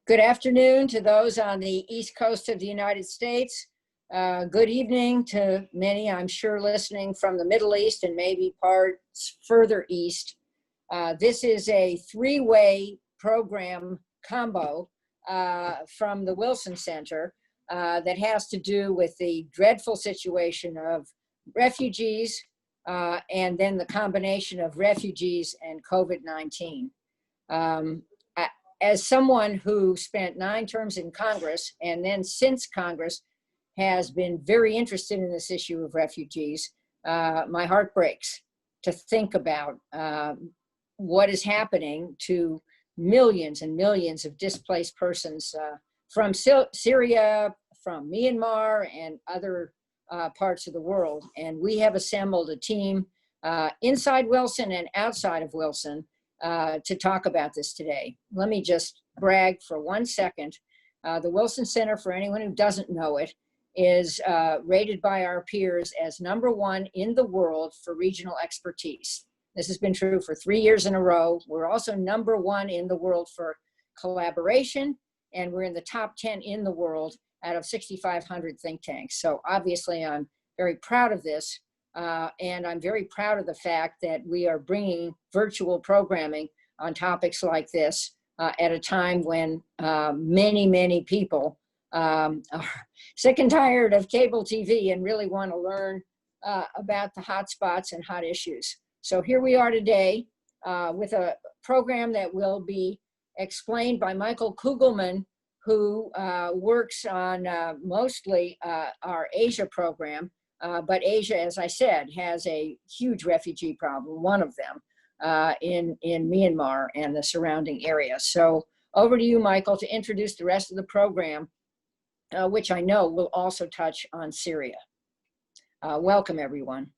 Good afternoon to those on the East Coast of the United States. Good evening to many, I'm sure, listening from the Middle East and maybe parts further east. This is a three-way program combo from the Wilson Center that has to do with the dreadful situation of refugees and then the combination of refugees and COVID-19. As someone who spent 9 terms in Congress and then since Congress has been very interested in this issue of refugees, my heart breaks to think about what is happening to millions and millions of displaced persons from Syria, from Myanmar, and other parts of the world. And we have assembled a team inside Wilson and outside of Wilson to talk about this today. Let me just brag for 1 second. The Wilson Center, for anyone who doesn't know it, is rated by our peers as #1 in the world for regional expertise. This has been true for 3 years in a row. We're also #1 in the world for collaboration, and we're in the top 10 in the world out of 6,500 think tanks. So obviously I'm very proud of this. And I'm very proud of the fact that we are bringing virtual programming on topics like this at a time when many people are sick and tired of cable TV and really want to learn about the hot spots and hot issues. So here we are today with a program that will be explained by Michael Kugelman, who works on mostly our Asia program. But Asia, as I said, has a huge refugee problem, one of them in Myanmar and the surrounding area. So over to you, Michael, to introduce the rest of the program, which I know will also touch on Syria. Welcome, everyone.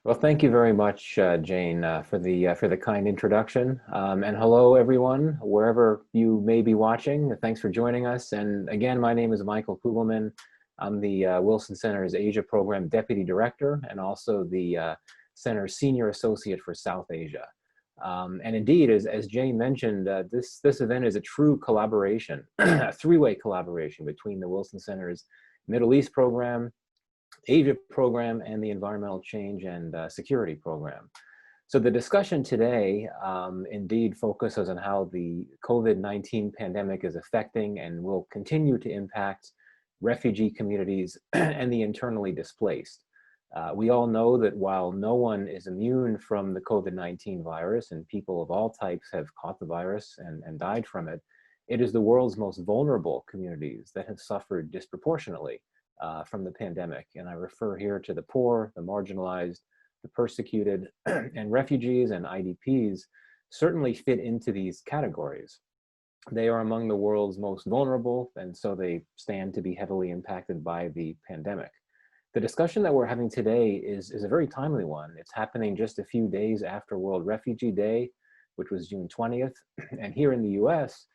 Well, thank you very much, Jane, for the kind introduction. And hello, everyone, wherever you may be watching. Thanks for joining us. And again, my name is Michael Kugelman. I'm the Wilson Center's Asia Program Deputy Director and also the Center's Senior Associate for South Asia. And indeed, as Jane mentioned, this event is a true collaboration, a three-way collaboration between the Wilson Center's Middle East Program, Asia Program, and the Environmental Change and Security Program. So the discussion today indeed focuses on how the COVID-19 pandemic is affecting and will continue to impact refugee communities and the internally displaced. We all know that while no one is immune from the COVID-19 virus, and people of all types have caught the virus and died from it, it is the world's most vulnerable communities that have suffered disproportionately from the pandemic. And I refer here to the poor, the marginalized, the persecuted, and refugees and IDPs certainly fit into these categories. They are among the world's most vulnerable, and so they stand to be heavily impacted by the pandemic. The discussion that we're having today is a very timely one. It's happening just a few days after World Refugee Day, which was June 20th. And here in the US,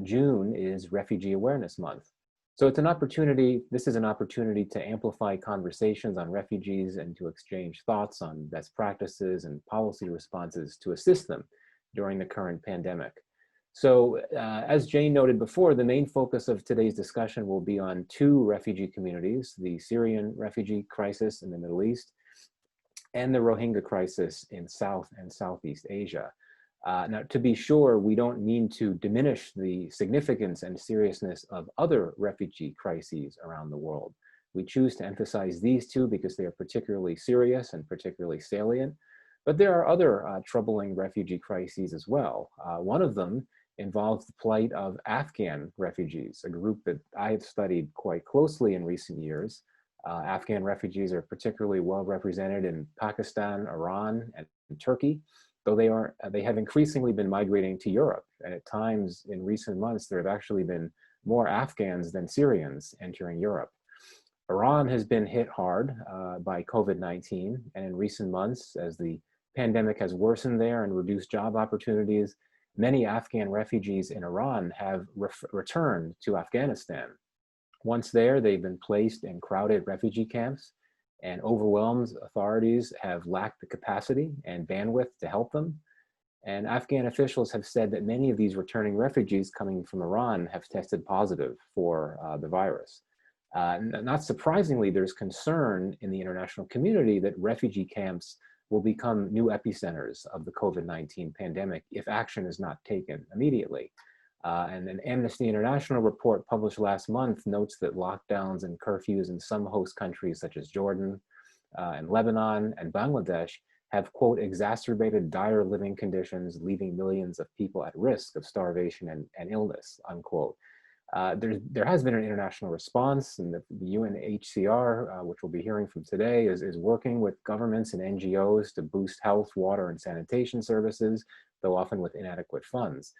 June is Refugee Awareness Month. So it's an opportunity, this is an opportunity to amplify conversations on refugees and to exchange thoughts on best practices and policy responses to assist them during the current pandemic. So as Jane noted before, the main focus of today's discussion will be on 2 refugee communities, the Syrian Refugee Crisis in the Middle East and the Rohingya crisis in South and Southeast Asia. Now, to be sure, we don't mean to diminish the significance and seriousness of other refugee crises around the world. We choose to emphasize these 2 because they are particularly serious and particularly salient. But there are other troubling refugee crises as well. One of them involves the plight of Afghan refugees, a group that I have studied quite closely in recent years. Afghan refugees are particularly well represented in Pakistan, Iran, and Turkey, though they have increasingly been migrating to Europe. And at times in recent months, there have actually been more Afghans than Syrians entering Europe. Iran has been hit hard by COVID-19, and in recent months, as the pandemic has worsened there and reduced job opportunities, many Afghan refugees in Iran have returned to Afghanistan. Once there, they've been placed in crowded refugee camps, and overwhelmed authorities have lacked the capacity and bandwidth to help them. And Afghan officials have said that many of these returning refugees coming from Iran have tested positive for the virus. Not surprisingly, there's concern in the international community that refugee camps will become new epicenters of the COVID-19 pandemic if action is not taken immediately. And an Amnesty International report published last month notes that lockdowns and curfews in some host countries such as Jordan and Lebanon and Bangladesh have, quote, exacerbated dire living conditions, leaving millions of people at risk of starvation and illness, unquote. There has been an international response, and the UNHCR, which we'll be hearing from today, is working with governments and NGOs to boost health, water, and sanitation services, though often with inadequate funds.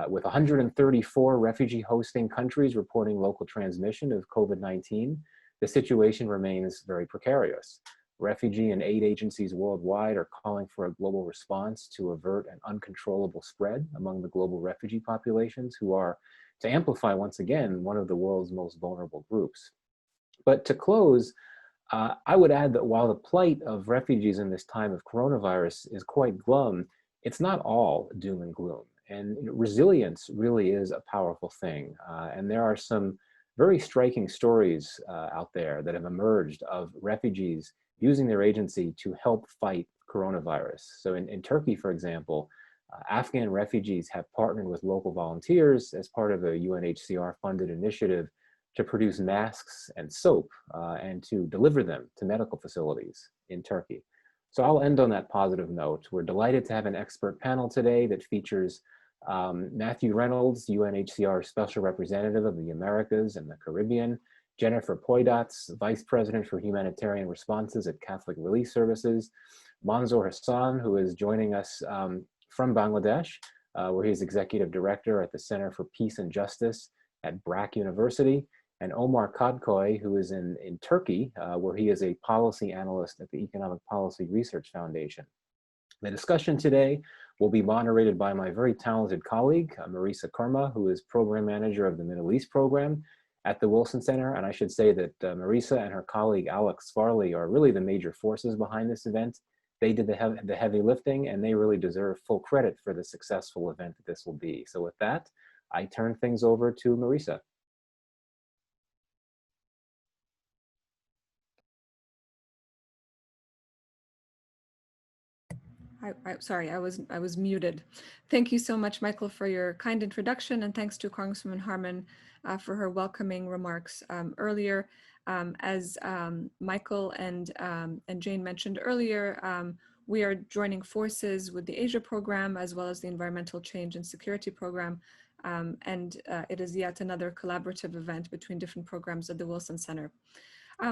With 134 refugee hosting countries reporting local transmission of COVID-19, the situation remains very precarious. Refugee and aid agencies worldwide are calling for a global response to avert an uncontrollable spread among the global refugee populations, who are, to amplify once again, one of the world's most vulnerable groups. But to close, I would add that while the plight of refugees in this time of coronavirus is quite glum, it's not all doom and gloom. And resilience really is a powerful thing. And there are some very striking stories out there that have emerged of refugees using their agency to help fight coronavirus. So in Turkey, for example, Afghan refugees have partnered with local volunteers as part of a UNHCR-funded initiative to produce masks and soap and to deliver them to medical facilities in Turkey. So I'll end on that positive note. We're delighted to have an expert panel today that features Matthew Reynolds, UNHCR Special Representative of the Americas and the Caribbean, Jennifer Poydats, Vice President for Humanitarian Responses at Catholic Relief Services, Manzoor Hassan, who is joining us from Bangladesh, where he is Executive Director at the Center for Peace and Justice at BRAC University, and Omar Kadkoy, who is in Turkey, where he is a policy analyst at the Economic Policy Research Foundation. The discussion today will be moderated by my very talented colleague, Marisa Kurma, who is Program Manager of the Middle East Program at the Wilson Center. And I should say that Marisa and her colleague, Alex Farley, are really the major forces behind this event. They did the heavy lifting, and they really deserve full credit for the successful event that this will be. So with that, I turn things over to Marisa. Sorry, I was muted. Thank you so much, Michael, for your kind introduction, and thanks to Congresswoman Harman for her welcoming remarks earlier. As Michael and Jane mentioned earlier, we are joining forces with the Asia program as well as the Environmental Change and Security program, and it is yet another collaborative event between different programs at the Wilson Center.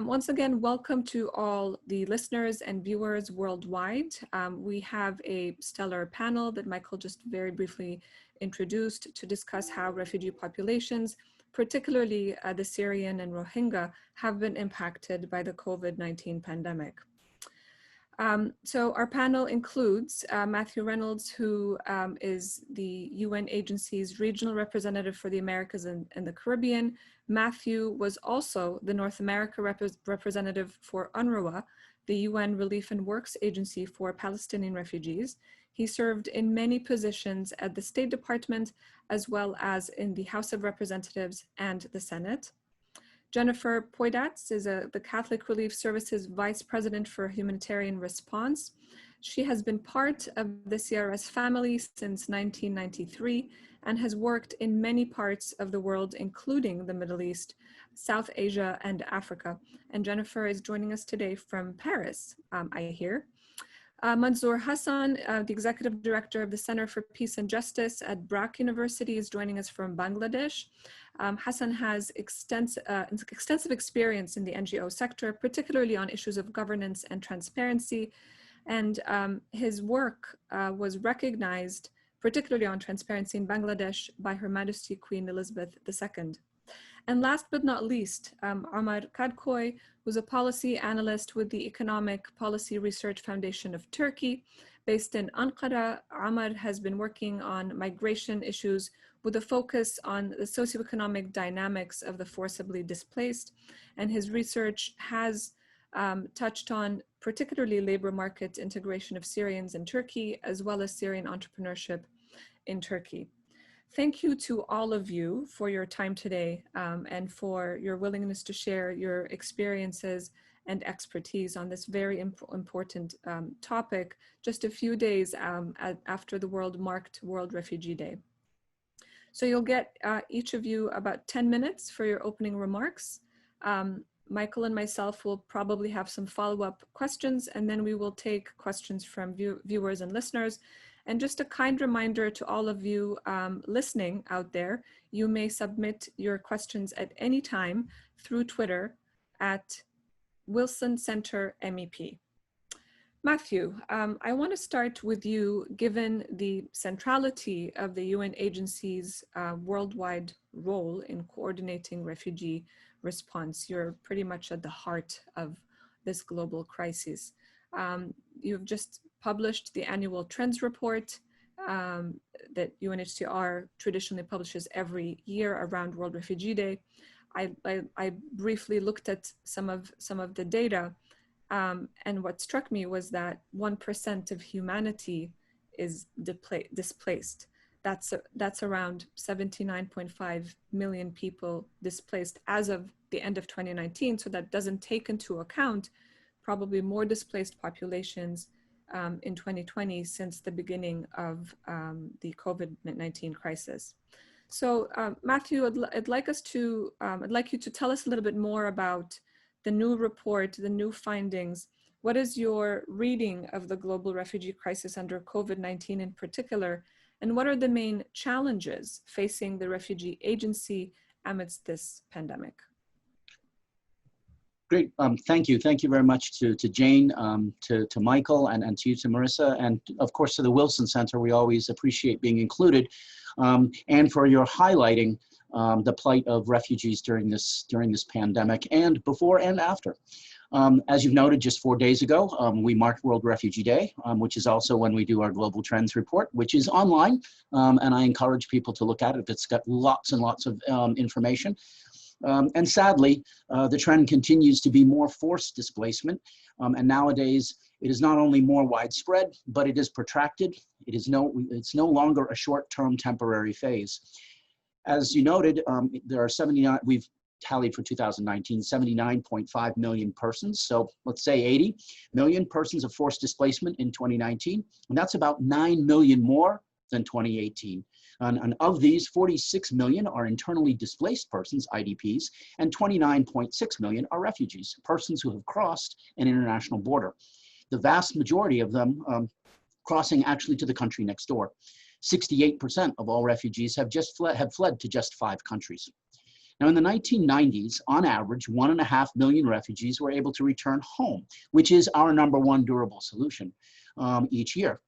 Once again, welcome to all the listeners and viewers worldwide. We have a stellar panel that Michael just very briefly introduced to discuss how refugee populations, particularly the Syrian and Rohingya, have been impacted by the COVID-19 pandemic. So our panel includes Matthew Reynolds, who is the UN agency's regional representative for the Americas and the Caribbean. Matthew was also the North America representative for UNRWA, the UN Relief and Works Agency for Palestinian refugees. He served in many positions at the State Department, as well as in the House of Representatives and the Senate. Jennifer Poydats is the Catholic Relief Services Vice President for Humanitarian Response. She has been part of the CRS family since 1993 and has worked in many parts of the world, including the Middle East, South Asia, and Africa. And Jennifer is joining us today from Paris, I hear. Manzoor Hassan, the Executive Director of the Center for Peace and Justice at BRAC University, is joining us from Bangladesh. Hassan has extensive experience in the NGO sector, particularly on issues of governance and transparency. And his work was recognized, particularly on transparency in Bangladesh, by Her Majesty Queen Elizabeth II. And last but not least, Omar Kadkoy, who's a policy analyst with the Economic Policy Research Foundation of Turkey. Based in Ankara, Omar has been working on migration issues with a focus on the socioeconomic dynamics of the forcibly displaced. And his research has touched on particularly labor market integration of Syrians in Turkey, as well as Syrian entrepreneurship in Turkey. Thank you to all of you for your time today and for your willingness to share your experiences and expertise on this very important topic just a few days after the world marked World Refugee Day. So you'll get each of you about 10 minutes for your opening remarks. Michael and myself will probably have some follow-up questions, and then we will take questions from viewers and listeners. And just a kind reminder to all of you listening out there, you may submit your questions at any time through Twitter at Wilson Center MEP. Matthew, I want to start with you, given the centrality of the UN agency's worldwide role in coordinating refugee response. You're pretty much at the heart of this global crisis. You've just published the annual trends report that UNHCR traditionally publishes every year around World Refugee Day. I briefly looked at some of the data, and what struck me was that 1% of humanity is displaced. That's around 79.5 million people displaced as of the end of 2019. So that doesn't take into account probably more displaced populations in 2020 since the beginning of the COVID-19 crisis. So Matthew, I'd like you to tell us a little bit more about the new report, the new findings. What is your reading of the global refugee crisis under COVID-19 in particular? And what are the main challenges facing the refugee agency amidst this pandemic? Great, thank you. Thank you very much to Jane, to Michael, and to you, to Marissa, and of course to the Wilson Center. We always appreciate being included, and for your highlighting the plight of refugees during this pandemic and before and after. As you've noted, just 4 days ago, we marked World Refugee Day, which is also when we do our Global Trends Report, which is online, and I encourage people to look at it. It's got lots and lots of information. And sadly, the trend continues to be more forced displacement, and nowadays it is not only more widespread, but it is protracted. It's no longer a short-term temporary phase. As you noted, there are 79, we've tallied for 2019, 79.5 million persons. So let's say 80 million persons of forced displacement in 2019. And that's about 9 million more than 2018. And of these, 46 million are internally displaced persons, IDPs, and 29.6 million are refugees, persons who have crossed an international border. The vast majority of them crossing actually to the country next door. 68% of all refugees have fled to just 5 countries. Now, in the 1990s, on average, 1.5 million refugees were able to return home, which is our #1 durable solution each year.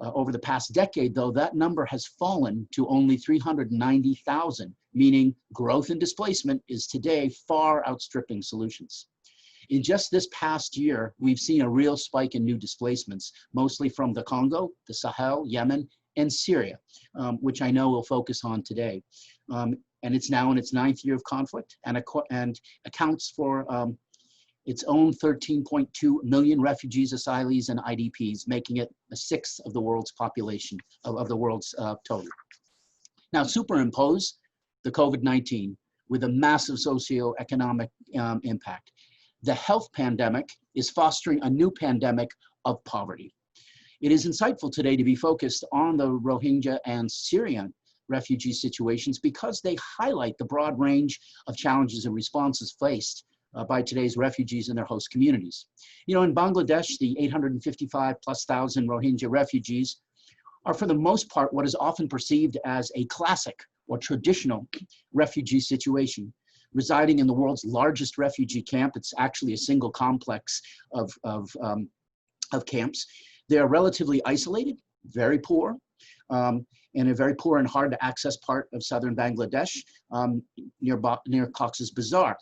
Over the past decade, though, that number has fallen to only 390,000, meaning growth and displacement is today far outstripping solutions. In just this past year, we've seen a real spike in new displacements, mostly from the Congo, the Sahel, Yemen, and Syria, which I know we'll focus on today. And it's now in its 9th year of conflict and accounts for its own 13.2 million refugees, asylees, and IDPs, making it a 1/6 of the world's population, of the world's total. Now, superimpose the COVID-19 with a massive socioeconomic impact. The health pandemic is fostering a new pandemic of poverty. It is insightful today to be focused on the Rohingya and Syrian refugee situations because they highlight the broad range of challenges and responses faced by today's refugees and their host communities. You know, in Bangladesh, the 855,000+ Rohingya refugees are for the most part what is often perceived as a classic or traditional refugee situation. Residing in the world's largest refugee camp, it's actually a single complex of camps. They are relatively isolated, very poor, in a very poor and hard to access part of southern Bangladesh, near Cox's Bazar.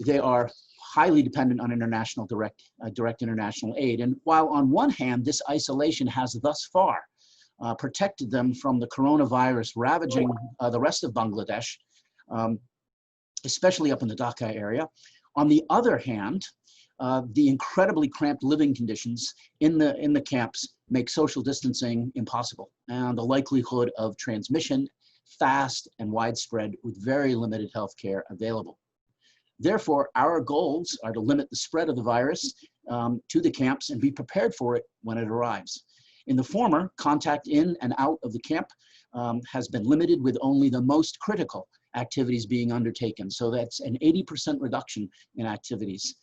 They are highly dependent on international direct international aid. And while on one hand, this isolation has thus far protected them from the coronavirus ravaging the rest of Bangladesh, especially up in the Dhaka area. On the other hand, the incredibly cramped living conditions in the camps make social distancing impossible, and the likelihood of transmission fast and widespread with very limited health care available. Therefore, our goals are to limit the spread of the virus to the camps and be prepared for it when it arrives. In the former, contact in and out of the camp has been limited with only the most critical activities being undertaken. So that's an 80% reduction in activities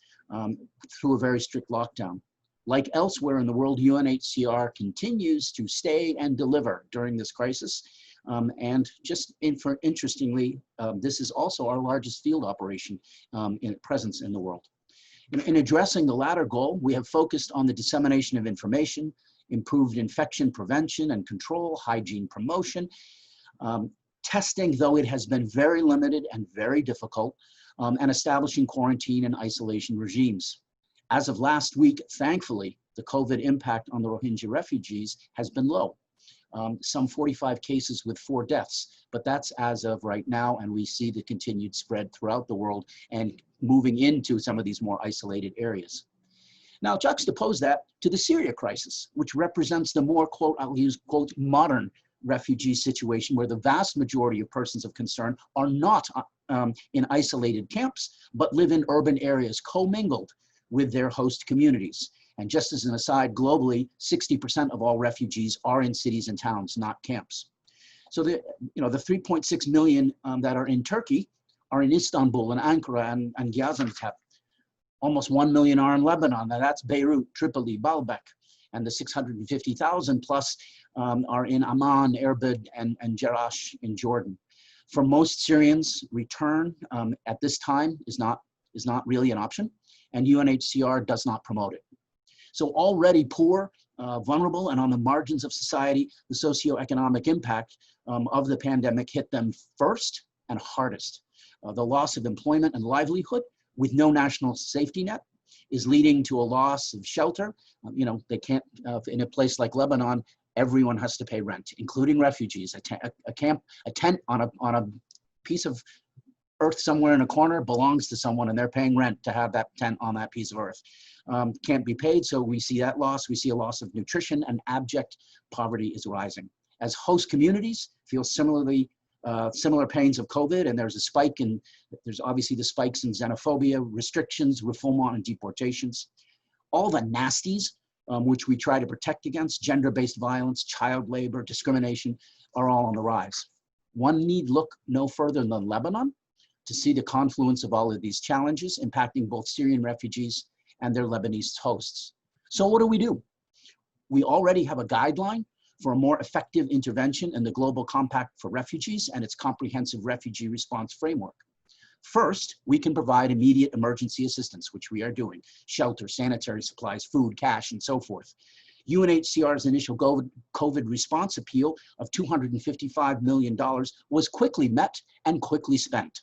through a very strict lockdown. Like elsewhere in the world, UNHCR continues to stay and deliver during this crisis. And just interestingly, this is also our largest field operation in presence in the world. In addressing the latter goal, we have focused on the dissemination of information, improved infection prevention and control, hygiene promotion, testing, though it has been very limited and very difficult, and establishing quarantine and isolation regimes. As of last week, thankfully, the COVID impact on the Rohingya refugees has been low. Some 45 cases with 4 deaths, but that's as of right now, and we see the continued spread throughout the world and moving into some of these more isolated areas. Now juxtapose that to the Syria crisis, which represents the more, quote, I'll use, quote, modern refugee situation where the vast majority of persons of concern are not in isolated camps, but live in urban areas commingled with their host communities. And just as an aside, globally, 60% of all refugees are in cities and towns, not camps. So the 3.6 million that are in Turkey are in Istanbul and Ankara and Gaziantep. Almost 1 million are in Lebanon. Now that's Beirut, Tripoli, Baalbek. And the 650,000 plus are in Amman, Erbil, and Jerash in Jordan. For most Syrians, return at this time is not really an option, and UNHCR does not promote it. So already poor, vulnerable, and on the margins of society, the socioeconomic impact of the pandemic hit them first and hardest. The loss of employment and livelihood with no national safety net is leading to a loss of shelter. They can't, in a place like Lebanon, everyone has to pay rent, including refugees. A tent on a piece of earth somewhere in a corner belongs to someone, and they're paying rent to have that tent on that piece of earth. Can't be paid, so we see that loss. We see a loss of nutrition, and abject poverty is rising. As host communities feel similar pains of COVID, and there's obviously the spikes in xenophobia, restrictions, refoulement, and deportations. All the nasties which we try to protect against, gender-based violence, child labor, discrimination, are all on the rise. One need look no further than Lebanon to see the confluence of all of these challenges impacting both Syrian refugees and their Lebanese hosts. So what do? We already have a guideline for a more effective intervention in the Global Compact for Refugees and its comprehensive refugee response framework. First, we can provide immediate emergency assistance, which we are doing: shelter, sanitary supplies, food, cash, and so forth. UNHCR's initial COVID response appeal of $255 million was quickly met and quickly spent.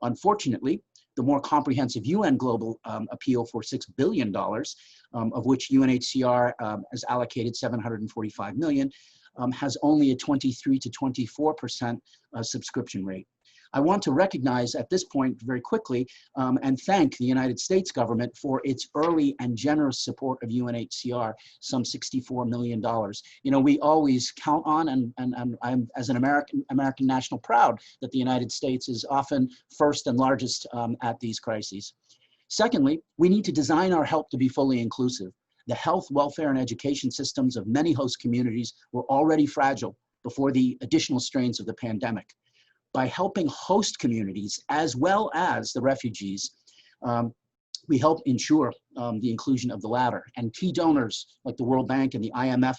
Unfortunately, the more comprehensive UN global appeal for $6 billion, of which UNHCR has allocated $745 million, has only a 23 to 24% subscription rate. I want to recognize at this point very quickly and thank the United States government for its early and generous support of UNHCR, some $64 million. We always count on, and I'm, as an American national, proud that the United States is often first and largest at these crises. Secondly, we need to design our help to be fully inclusive. The health, welfare, and education systems of many host communities were already fragile before the additional strains of the pandemic. By helping host communities as well as the refugees, we help ensure the inclusion of the latter. And key donors like the World Bank and the IMF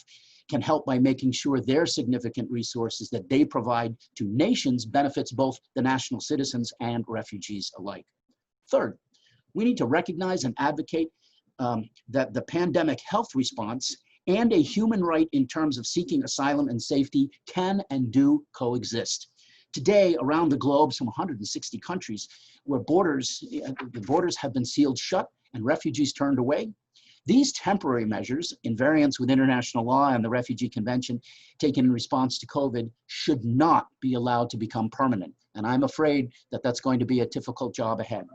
can help by making sure their significant resources that they provide to nations benefits both the national citizens and refugees alike. Third, we need to recognize and advocate that the pandemic health response and a human right in terms of seeking asylum and safety can and do coexist. Today, around the globe, some 160 countries where the borders have been sealed shut and refugees turned away. These temporary measures, in variance with international law and the Refugee Convention taken in response to COVID, should not be allowed to become permanent. And I'm afraid that that's going to be a difficult job ahead.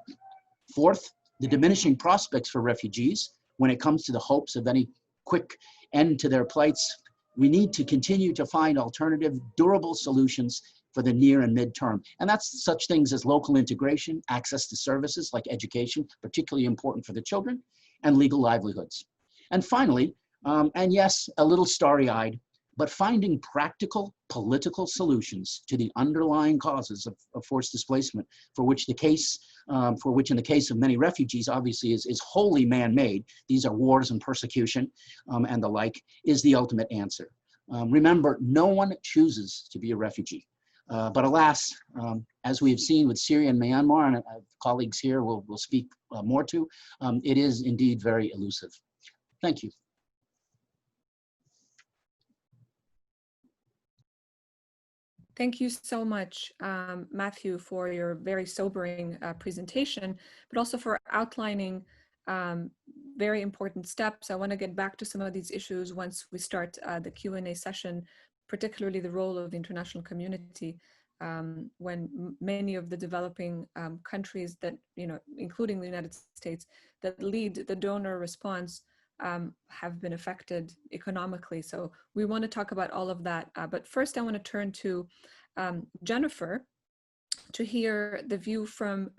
Fourth, the diminishing prospects for refugees when it comes to the hopes of any quick end to their plights, we need to continue to find alternative, durable solutions for the near and midterm. And that's such things as local integration, access to services like education, particularly important for the children, and legal livelihoods. And finally, and yes, a little starry-eyed, but finding practical political solutions to the underlying causes of forced displacement, for which in the case of many refugees, obviously is wholly man-made. These are wars and persecution and the like, is the ultimate answer. Remember, no one chooses to be a refugee. But alas, as we have seen with Syria and Myanmar, and colleagues here will speak more to, it is indeed very elusive. Thank you. Thank you so much, Matthew, for your very sobering presentation, but also for outlining very important steps. I want to get back to some of these issues once we start the Q&A session, particularly the role of the international community when many of the developing countries that, including the United States, that lead the donor response have been affected economically. So we want to talk about all of that. But first, I want to turn to Jennifer to hear the view from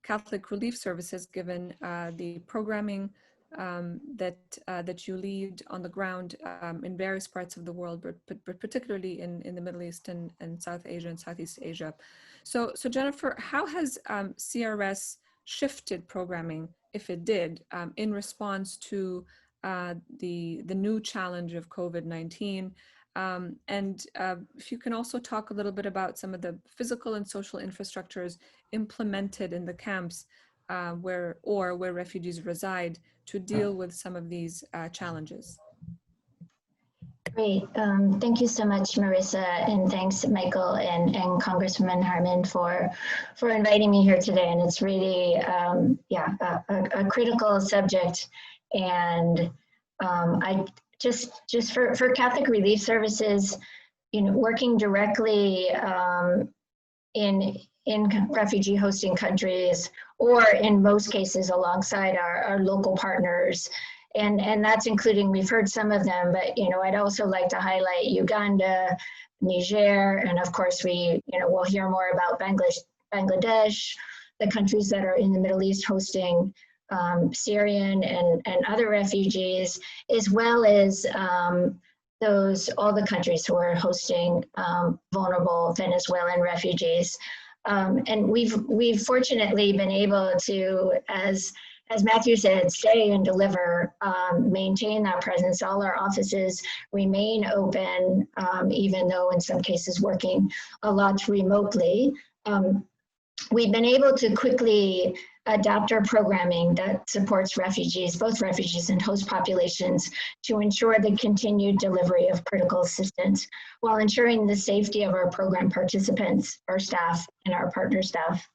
Catholic Relief Services, given the programming that you lead on the ground in various parts of the world, but particularly in the Middle East and South Asia and Southeast Asia. So Jennifer, how has CRS shifted programming, if it did, in response to the new challenge of COVID-19? And if you can also talk a little bit about some of the physical and social infrastructures implemented in the camps where refugees reside to deal with some of these challenges. Great. Thank you so much, Marissa, and thanks, Michael and Congresswoman Harman for inviting me here today. And it's really, a critical subject. And I just for Catholic Relief Services, working directly in refugee hosting countries, or in most cases alongside our local partners. And that's including, we've heard some of them, but I'd also like to highlight Uganda, Niger, and of course we'll hear more about Bangladesh, the countries that are in the Middle East hosting Syrian and other refugees, as well as all the countries who are hosting vulnerable Venezuelan refugees. And we've fortunately been able to, as Matthew said, stay and deliver, maintain that presence. All our offices remain open, even though in some cases working a lot remotely. We've been able to quickly adapt our programming that supports refugees, both refugees and host populations, to ensure the continued delivery of critical assistance while ensuring the safety of our program participants, our staff, and our partner staff.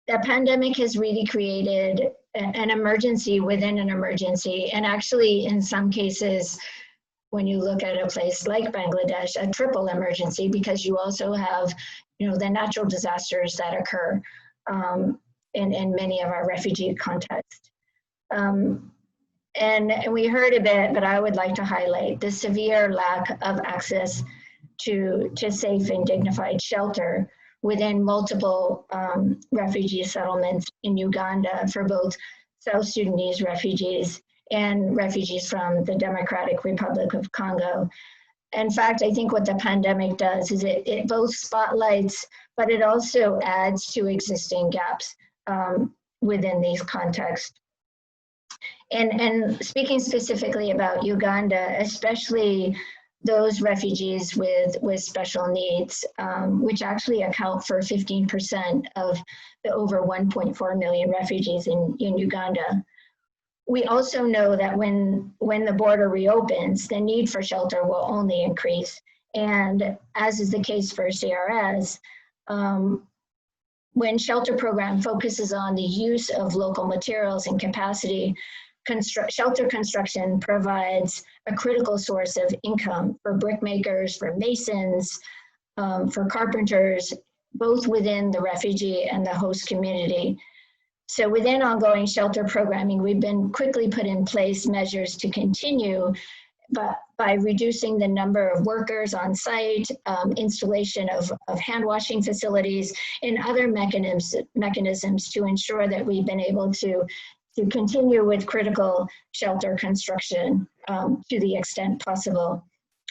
The pandemic has really created an emergency within an emergency, and actually in some cases, when you look at a place like Bangladesh, a triple emergency, because you also have the natural disasters that occur in many of our refugee contexts. And we heard a bit, but I would like to highlight the severe lack of access to safe and dignified shelter within multiple refugee settlements in Uganda for both South Sudanese refugees and refugees from the Democratic Republic of Congo. In fact, I think what the pandemic does is it both spotlights, but it also adds to existing gaps within these contexts. And speaking specifically about Uganda, especially those refugees with special needs, which actually account for 15% of the over 1.4 million refugees in Uganda. We also know that when the border reopens, the need for shelter will only increase. And as is the case for CRS, when shelter program focuses on the use of local materials and capacity, shelter construction provides a critical source of income for brickmakers, for masons, for carpenters, both within the refugee and the host community. So within ongoing shelter programming, we've been quickly put in place measures to continue, but by reducing the number of workers on site, installation of hand washing facilities, and other mechanisms to ensure that we've been able to continue with critical shelter construction to the extent possible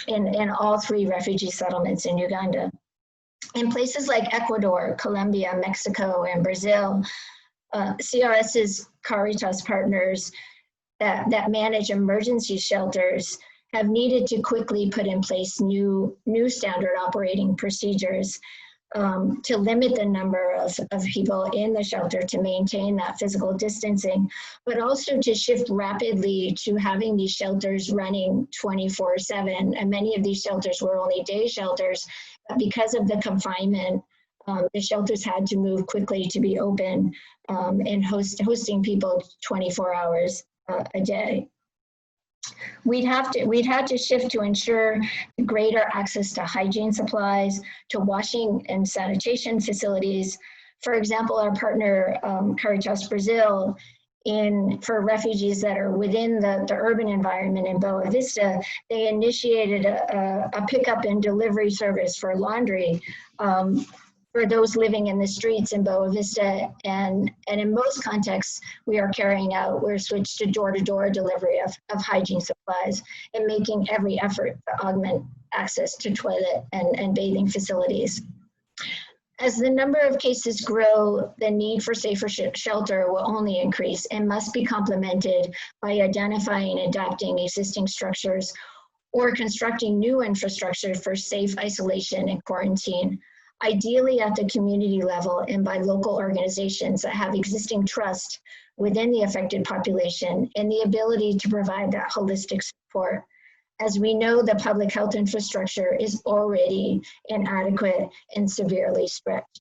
in all 3 refugee settlements in Uganda. In places like Ecuador, Colombia, Mexico, and Brazil, CRS's Caritas partners that manage emergency shelters have needed to quickly put in place new standard operating procedures to limit the number of people in the shelter to maintain that physical distancing, but also to shift rapidly to having these shelters running 24/7. And many of these shelters were only day shelters, but because of the confinement, the shelters had to move quickly to be open and hosting people 24 hours a day. We'd had to shift to ensure greater access to hygiene supplies, to washing and sanitation facilities. For example, our partner Caritas Brazil, for refugees that are within the urban environment in Boa Vista, they initiated a pickup and delivery service for laundry for those living in the streets in Boa Vista. And in most contexts, we're switched to door-to-door delivery of hygiene supplies and making every effort to augment access to toilet and bathing facilities. As the number of cases grow, the need for safer shelter will only increase and must be complemented by identifying and adapting existing structures or constructing new infrastructure for safe isolation and quarantine, ideally at the community level and by local organizations that have existing trust within the affected population and the ability to provide that holistic support. As we know, the public health infrastructure is already inadequate and severely stretched.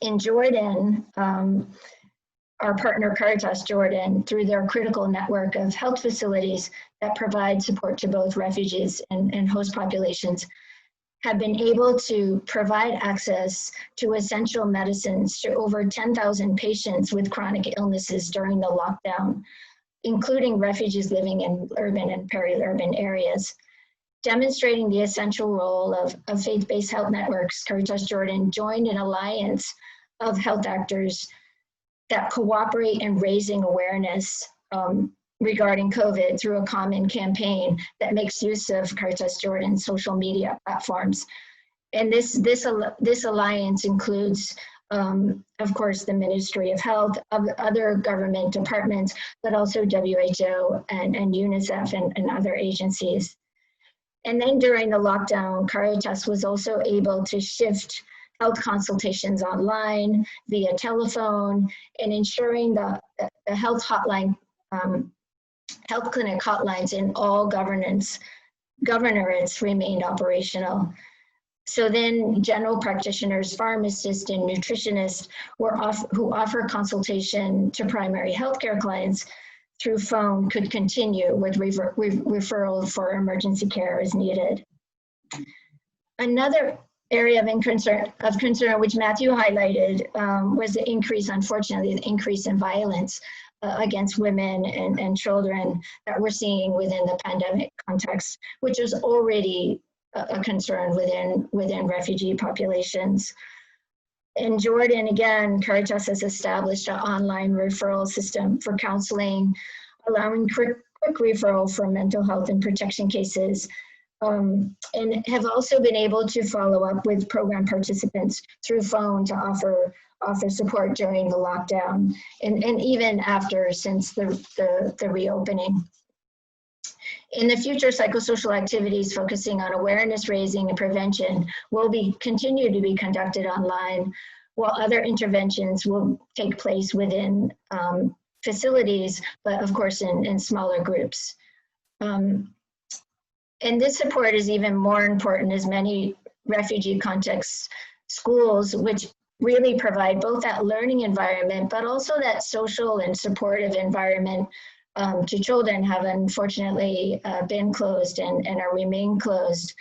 In Jordan, our partner Caritas Jordan, through their critical network of health facilities that provide support to both refugees and host populations, have been able to provide access to essential medicines to over 10,000 patients with chronic illnesses during the lockdown, including refugees living in urban and peri-urban areas. Demonstrating the essential role of faith-based health networks, Caritas Jordan joined an alliance of health actors that cooperate in raising awareness regarding COVID through a common campaign that makes use of Caritas Jordan's social media platforms. And this alliance includes, of course, the Ministry of Health, other government departments, but also WHO and UNICEF and other agencies. And then during the lockdown, Caritas was also able to shift health consultations online, via telephone, and ensuring the health hotline, health clinic hotlines in all governorates remained operational. So then general practitioners, pharmacists, and nutritionists who offer consultation to primary healthcare clients through phone could continue with referral for emergency care as needed. Another area of concern, which Matthew highlighted, was the increase, unfortunately, the increase in violence against women and children that we're seeing within the pandemic context, which is already a concern within refugee populations. In Jordan, again, Caritas has established an online referral system for counseling, allowing quick referral for mental health and protection cases, and have also been able to follow up with program participants through phone to offer support during the lockdown and even after, since the reopening. In the future, psychosocial activities focusing on awareness raising and prevention will continue to be conducted online, while other interventions will take place within facilities, but of course in smaller groups. And this support is even more important as many refugee contexts, schools, which really provide both that learning environment, but also that social and supportive environment to children, have unfortunately been closed and remain closed.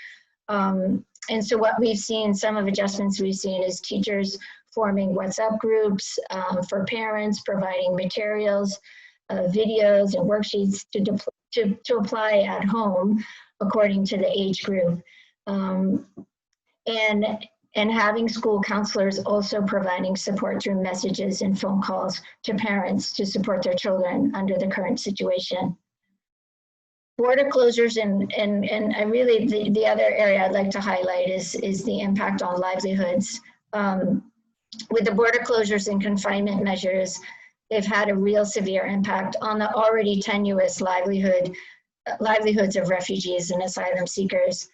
And so what we've seen, some of adjustments we've seen, is teachers forming WhatsApp groups for parents, providing materials, videos and worksheets to apply at home according to the age group. And having school counselors also providing support through messages and phone calls to parents to support their children under the current situation. Border closures and I really, the other area I'd like to highlight is the impact on livelihoods. With the border closures and confinement measures, they've had a real severe impact on the already tenuous livelihoods of refugees and asylum seekers.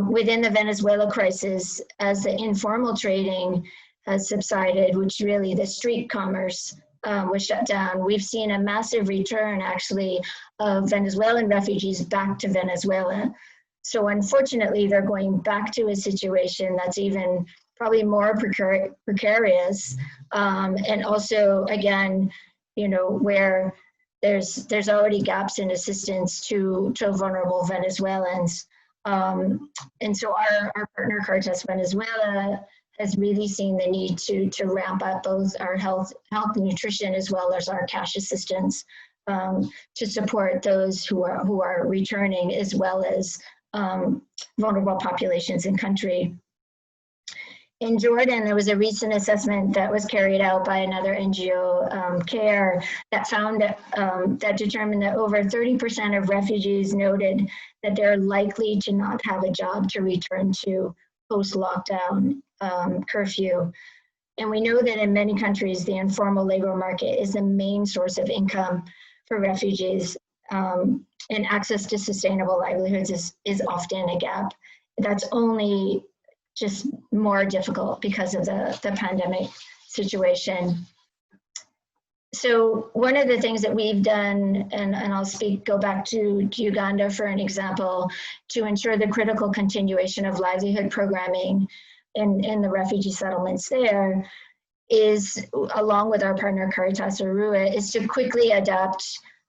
Within the Venezuela crisis, as the informal trading has subsided, which really the street commerce was shut down, we've seen a massive return actually of Venezuelan refugees back to Venezuela. So unfortunately, they're going back to a situation that's even probably more precarious. And also, again, you know, where there's already gaps in assistance to vulnerable Venezuelans. And so our partner Caritas Venezuela has really seen the need to ramp up both our health and nutrition as well as our cash assistance to support those who are returning, as well as vulnerable populations in country. In Jordan, there was a recent assessment that was carried out by another NGO, CARE, that found that determined that over 30% of refugees noted that they're likely to not have a job to return to post-lockdown curfew. And we know that in many countries, the informal labor market is the main source of income for refugees, and access to sustainable livelihoods is often a gap. That's only just more difficult because of the pandemic situation. So one of the things that we've done, and I'll go back to Uganda for an example, to ensure the critical continuation of livelihood programming in the refugee settlements there, is, along with our partner Caritas Arua, is to quickly adapt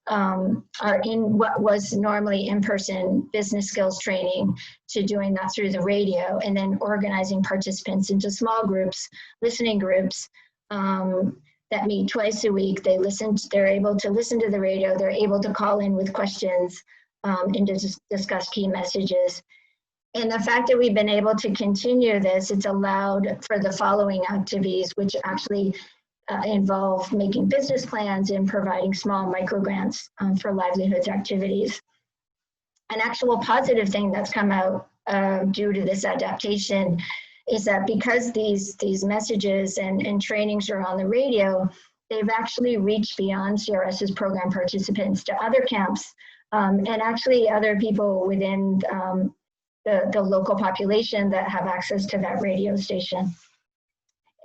what was normally in-person business skills training to doing that through the radio, and then organizing participants into small groups, listening groups that meet twice a week. They're able to listen to the radio, they're able to call in with questions and to discuss key messages. And the fact that we've been able to continue this, it's allowed for the following activities, which actually involve making business plans and providing small micro grants for livelihoods activities. An actual positive thing that's come out due to this adaptation is that because these messages and trainings are on the radio, they've actually reached beyond CRS's program participants to other camps and actually other people within the local population that have access to that radio station.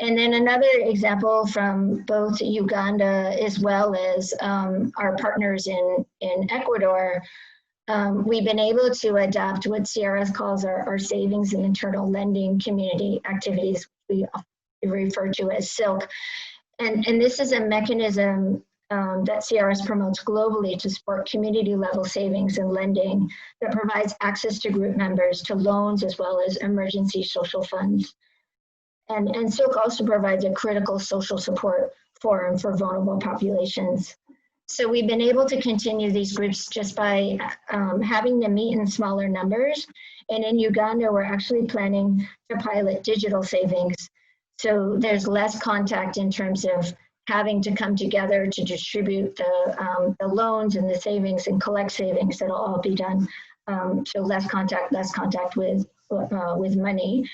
And then another example from both Uganda as well as our partners in Ecuador, we've been able to adapt what CRS calls our savings and internal lending community activities, we refer to as SILK. And this is a mechanism that CRS promotes globally to support community level savings and lending that provides access to group members to loans as well as emergency social funds. And SILK also provides a critical social support forum for vulnerable populations. So we've been able to continue these groups just by having them meet in smaller numbers. And in Uganda, we're actually planning to pilot digital savings. So there's less contact in terms of having to come together to distribute the loans and the savings and collect savings. That'll all be done. So less contact with money.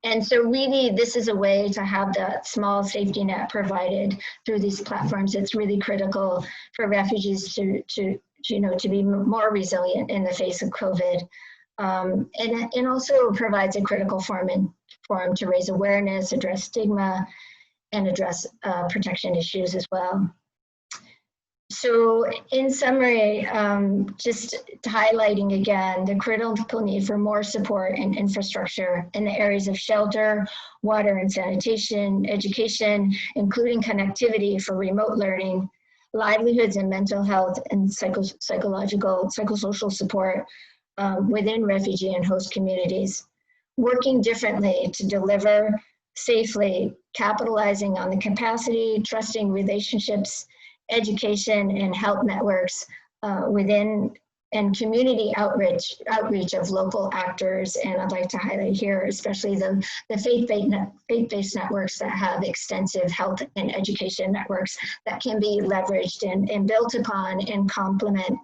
And so really, this is a way to have that small safety net provided through these platforms. It's really critical for refugees to be more resilient in the face of COVID. And also provides a critical forum to raise awareness, address stigma, and address protection issues as well. So in summary, just highlighting again the critical need for more support and infrastructure in the areas of shelter, water and sanitation, education, including connectivity for remote learning, livelihoods and mental health, and psychosocial support within refugee and host communities. Working differently to deliver safely, capitalizing on the capacity, trusting relationships, education, and health networks within and community outreach of local actors. And I'd like to highlight here, especially the faith-based networks that have extensive health and education networks that can be leveraged and built upon and complement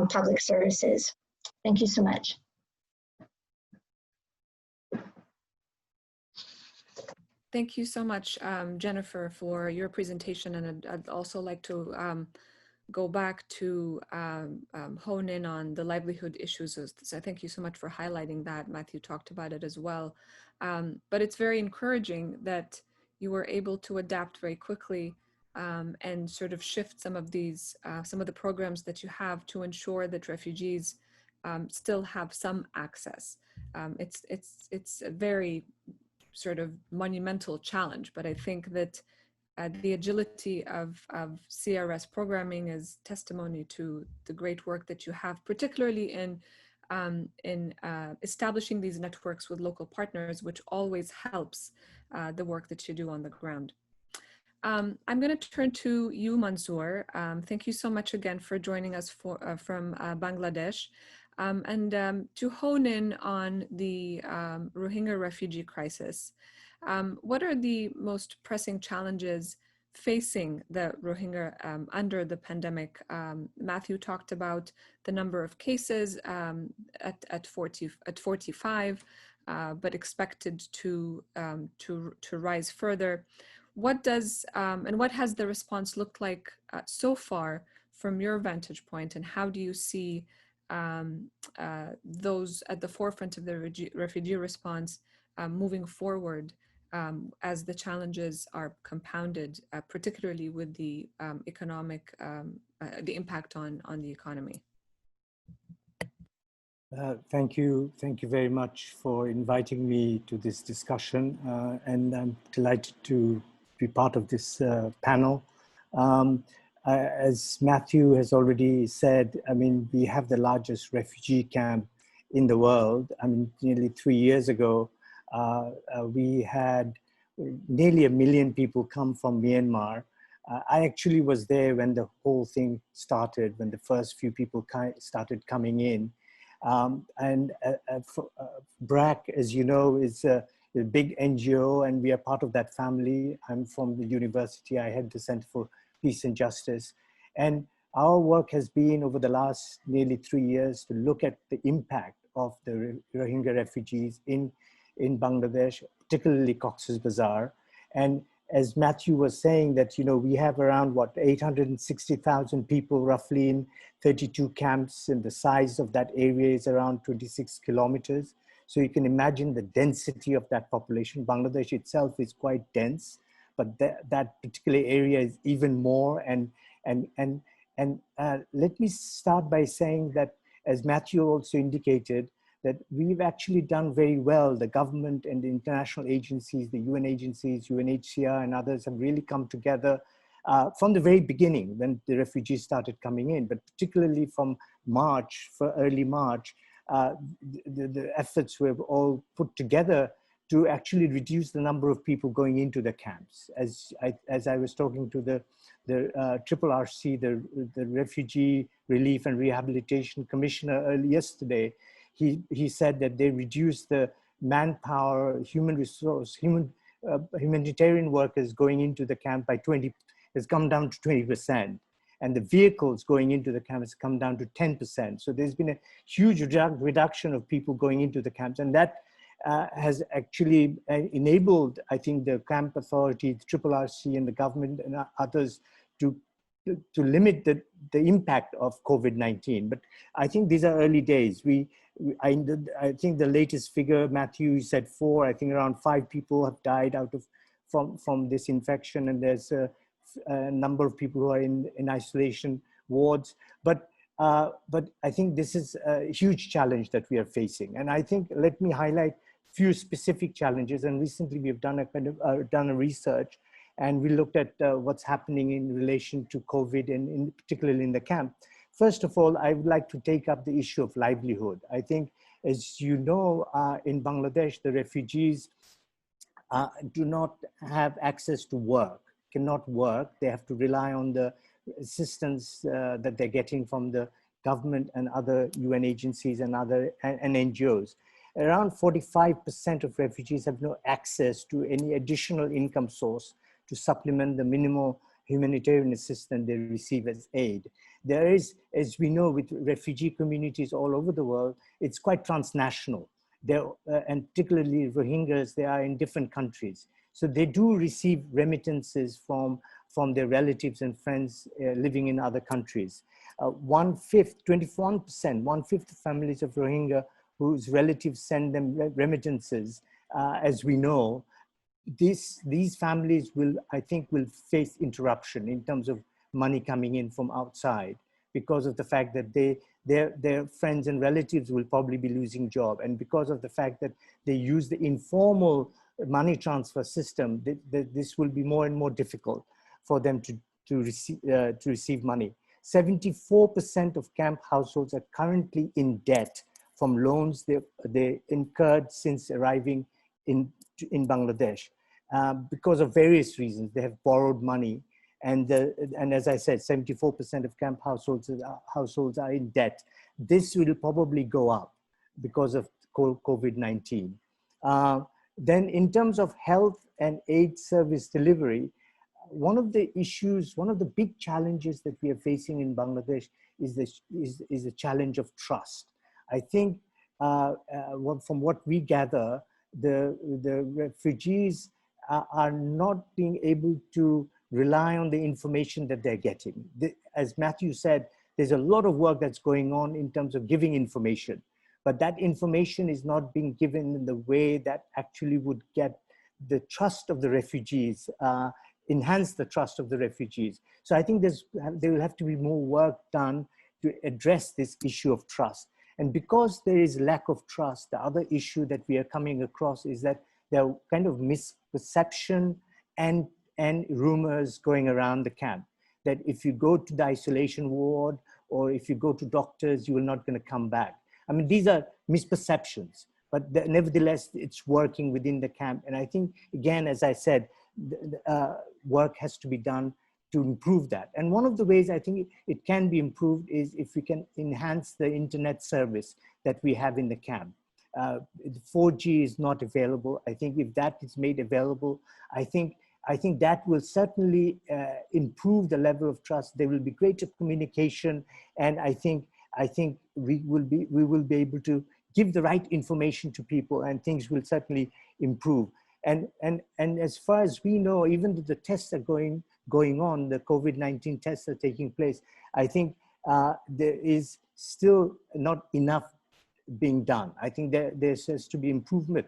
public services. Thank you so much. Thank you so much, Jennifer, for your presentation. And I'd also like to go back to hone in on the livelihood issues. So thank you so much for highlighting that. Matthew talked about it as well. But it's very encouraging that you were able to adapt very quickly and sort of shift some of these, some of the programs that you have to ensure that refugees still have some access. It's a very sort of monumental challenge, but I think that the agility of CRS programming is testimony to the great work that you have, particularly in establishing these networks with local partners, which always helps the work that you do on the ground. I'm going to turn to you, Mansoor. Thank you so much again for joining us from Bangladesh. And to hone in on the Rohingya refugee crisis, what are the most pressing challenges facing the Rohingya under the pandemic? Matthew talked about the number of cases at 45, but expected to rise further. What does and what has the response looked like so far from your vantage point, and how do you see those at the forefront of the refugee response moving forward as the challenges are compounded, particularly with the economic, the impact on the economy? Thank you very much for inviting me to this discussion, and I'm delighted to be part of this panel. As Matthew has already said, I mean, we have the largest refugee camp in the world. I mean, nearly 3 years ago, we had nearly 1 million people come from Myanmar. I actually was there when the whole thing started, when the first few people started coming in. BRAC, as you know, is a big NGO, and we are part of that family. I'm from the university. I head the Center for Peace and Justice. And our work has been over the last nearly 3 years to look at the impact of the Rohingya refugees in Bangladesh, particularly Cox's Bazar. And as Matthew was saying, that, you know, we have around, what, 860,000 people roughly in 32 camps, and the size of that area is around 26 kilometers. So you can imagine the density of that population. Bangladesh itself is quite dense, but that particular area is even more. And let me start by saying that, as Matthew also indicated, that we've actually done very well. The government and the international agencies, the UN agencies, UNHCR and others have really come together from the very beginning when the refugees started coming in, but particularly from March, for early March, the efforts were all put together to actually reduce the number of people going into the camps. As I was talking to the RRC, the Refugee Relief and Rehabilitation Commissioner early yesterday, he said that they reduced the manpower, humanitarian workers going into the camp by 20, has come down to 20%. And the vehicles going into the camp has come down to 10%. So there's been a huge reduction of people going into the camps. And that has actually enabled, I think, the camp authority, the RRC and the government and others to limit the impact of COVID-19. But I think these are early days. I think the latest figure, Matthew said 4, I think around 5 people have died from this infection, and there's a number of people who are in isolation wards. But I think this is a huge challenge that we are facing. And I think, let me highlight a few specific challenges. And recently we've done a research, and we looked at what's happening in relation to COVID, and particularly in the camp. First of all, I would like to take up the issue of livelihood. I think, as you know, in Bangladesh, the refugees do not have access to work, cannot work. They have to rely on the assistance that they're getting from the government and other UN agencies and other and NGOs. Around 45% of refugees have no access to any additional income source to supplement the minimal humanitarian assistance they receive as aid. There is, as we know, with refugee communities all over the world, it's quite transnational. And particularly Rohingyas, they are in different countries. So they do receive remittances from their relatives and friends living in other countries. 21% of families of Rohingya whose relatives send them remittances, as we know, these families will, I think, will face interruption in terms of money coming in from outside because of the fact that their friends and relatives will probably be losing job, and because of the fact that they use the informal money transfer system, this will be more and more difficult for them to receive money. 74% of camp households are currently in debt from loans they incurred since arriving in Bangladesh because of various reasons. They have borrowed money, and as I said, 74% of camp households are in debt. This will probably go up because of COVID-19. Then in terms of health and aid service delivery, one of the issues, one of the big challenges that we are facing in Bangladesh is the challenge of trust. I think from what we gather, the refugees are not being able to rely on the information that they're getting. As Matthew said, there's a lot of work that's going on in terms of giving information, but that information is not being given in the way that actually would get the trust of the refugees, enhance the trust of the refugees. So I think there will have to be more work done to address this issue of trust. And because there is lack of trust, the other issue that we are coming across is that there are kind of misperception and rumors going around the camp that if you go to the isolation ward or if you go to doctors, you are not going to come back. I mean, these are misperceptions, but nevertheless, it's working within the camp. And I think, again, as I said, work has to be done to improve that. And one of the ways I think it can be improved is if we can enhance the internet service that we have in the camp. 4G is not available. I think if that is made available, I think that will certainly improve the level of trust. There will be greater communication, and I think we will be able to give the right information to people, and things will certainly improve. And as far as we know, even though the tests are going on, the COVID-19 tests are taking place, I think there is still not enough being done. I think there has to be improvement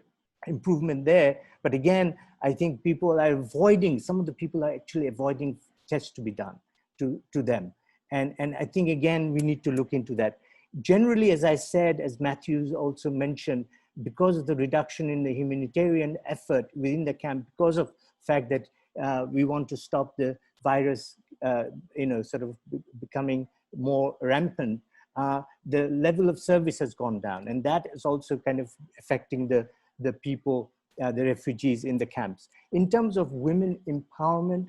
there. But again, I think people are avoiding, some of the people are actually avoiding tests to be done to them. And I think, again, we need to look into that. Generally, as I said, as Matthews also mentioned, because of the reduction in the humanitarian effort within the camp, because of the fact that we want to stop the virus, sort of becoming more rampant, the level of service has gone down. And that is also kind of affecting the people, the refugees in the camps. In terms of women empowerment,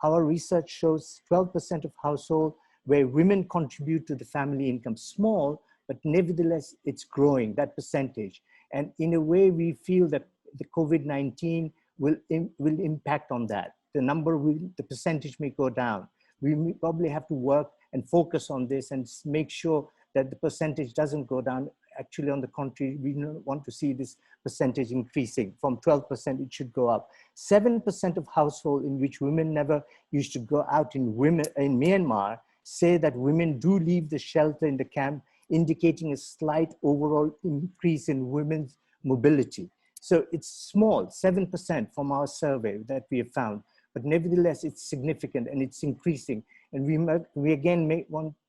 our research shows 12% of households where women contribute to the family income, small, but nevertheless, it's growing, that percentage. And in a way, we feel that the COVID-19 will impact on that. The percentage may go down. We probably have to work and focus on this and make sure that the percentage doesn't go down. Actually, on the contrary, we want to see this percentage increasing. From 12%, it should go up. 7% of households in which women never used to go out in Myanmar say that women do leave the shelter in the camp, indicating a slight overall increase in women's mobility. So it's small, 7% from our survey that we have found, but nevertheless, it's significant and it's increasing. And we again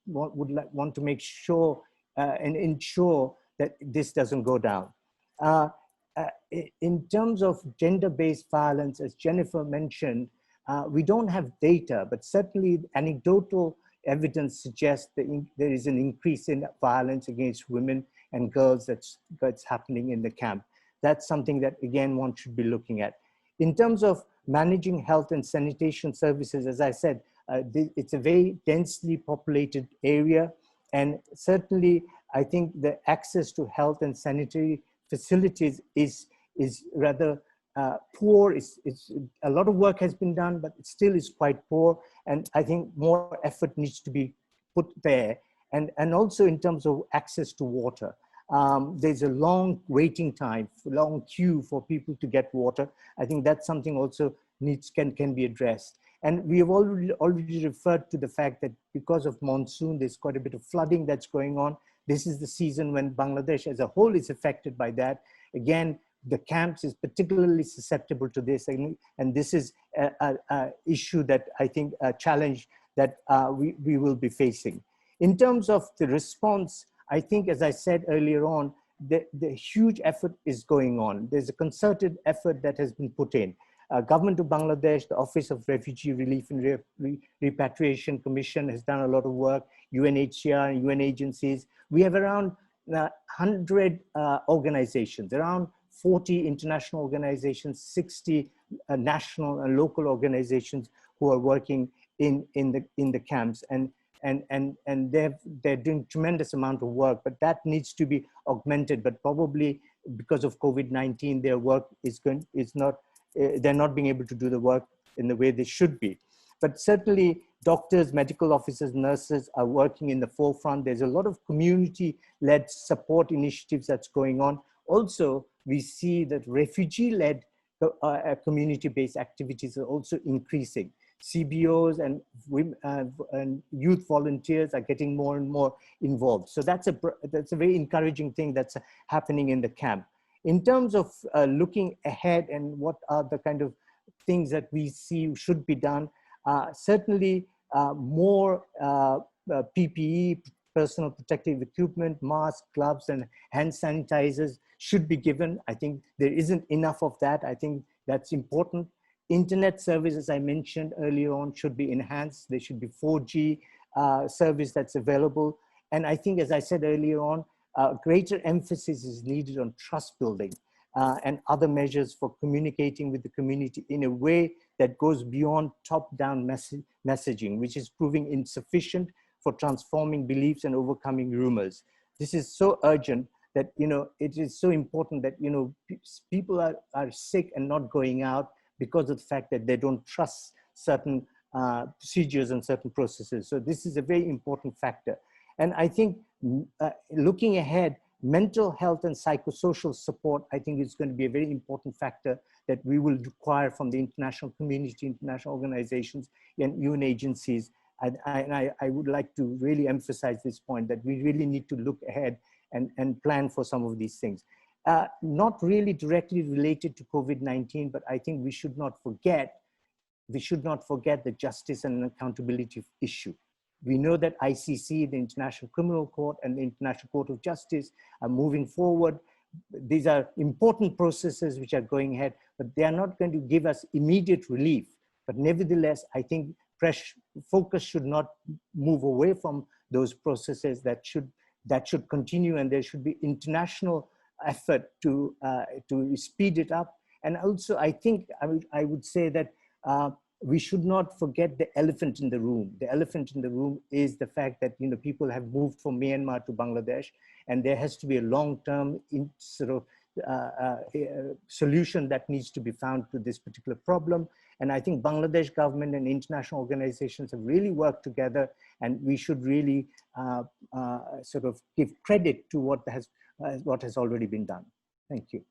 would want to make sure and ensure that this doesn't go down. In terms of gender-based violence, as Jennifer mentioned, we don't have data, but certainly anecdotal evidence suggests that there is an increase in violence against women and girls that's happening in the camp. that's something that, again, one should be looking at. In terms of managing health and sanitation services, as I said, it's a very densely populated area. And certainly, I think the access to health and sanitary facilities is rather poor. It's a lot of work has been done, but it still is quite poor. And I think more effort needs to be put there. And also in terms of access to water. There's a long waiting time, long queue for people to get water. I think that's something also can be addressed. And we have already referred to the fact that because of monsoon, there's quite a bit of flooding that's going on. This is the season when Bangladesh as a whole is affected by that. Again, the camps is particularly susceptible to this. And this is an issue that I think a challenge that we will be facing. In terms of the response, I think, as I said earlier on, the huge effort is going on. There's a concerted effort that has been put in. Government of Bangladesh, the Office of Refugee Relief and Repatriation Commission has done a lot of work, UNHCR and UN agencies. We have around 100 organizations, around 40 international organizations, 60 national and local organizations who are working in the camps. And they're doing tremendous amount of work, but that needs to be augmented. But probably because of COVID-19, their work they're not being able to do the work in the way they should be. But certainly doctors, medical officers, nurses are working in the forefront. There's a lot of community-led support initiatives that's going on. Also, we see that refugee-led community-based activities are also increasing. CBOs and youth volunteers are getting more and more involved. So that's a very encouraging thing that's happening in the camp. In terms of looking ahead and what are the kind of things that we see should be done, certainly more PPE, personal protective equipment, masks, gloves, and hand sanitizers should be given. I think there isn't enough of that. I think that's important. Internet service, as I mentioned earlier on, should be enhanced. There should be 4G service that's available. And I think, as I said earlier on, greater emphasis is needed on trust building and other measures for communicating with the community in a way that goes beyond top-down messaging, which is proving insufficient for transforming beliefs and overcoming rumors. This is so urgent that, it is so important that, people are sick and not going out because of the fact that they don't trust certain procedures and certain processes. So this is a very important factor. And I think looking ahead, mental health and psychosocial support, I think is going to be a very important factor that we will require from the international community, international organizations, and UN agencies. And I would like to really emphasize this point that we really need to look ahead and plan for some of these things. Not really directly related to COVID-19, but I think we should not forget the justice and accountability issue. We know that ICC, the International Criminal Court, and the International Court of Justice are moving forward. These are important processes which are going ahead, but they are not going to give us immediate relief. But nevertheless, I think focus should not move away from those processes. That should continue, and there should be international effort to speed it up. And also, I think I would say that we should not forget the elephant in the room. The elephant in the room is the fact that people have moved from Myanmar to Bangladesh, and there has to be a long-term solution that needs to be found to this particular problem. And I think Bangladesh government and international organizations have really worked together, and we should really give credit to what has already been done. Thank you.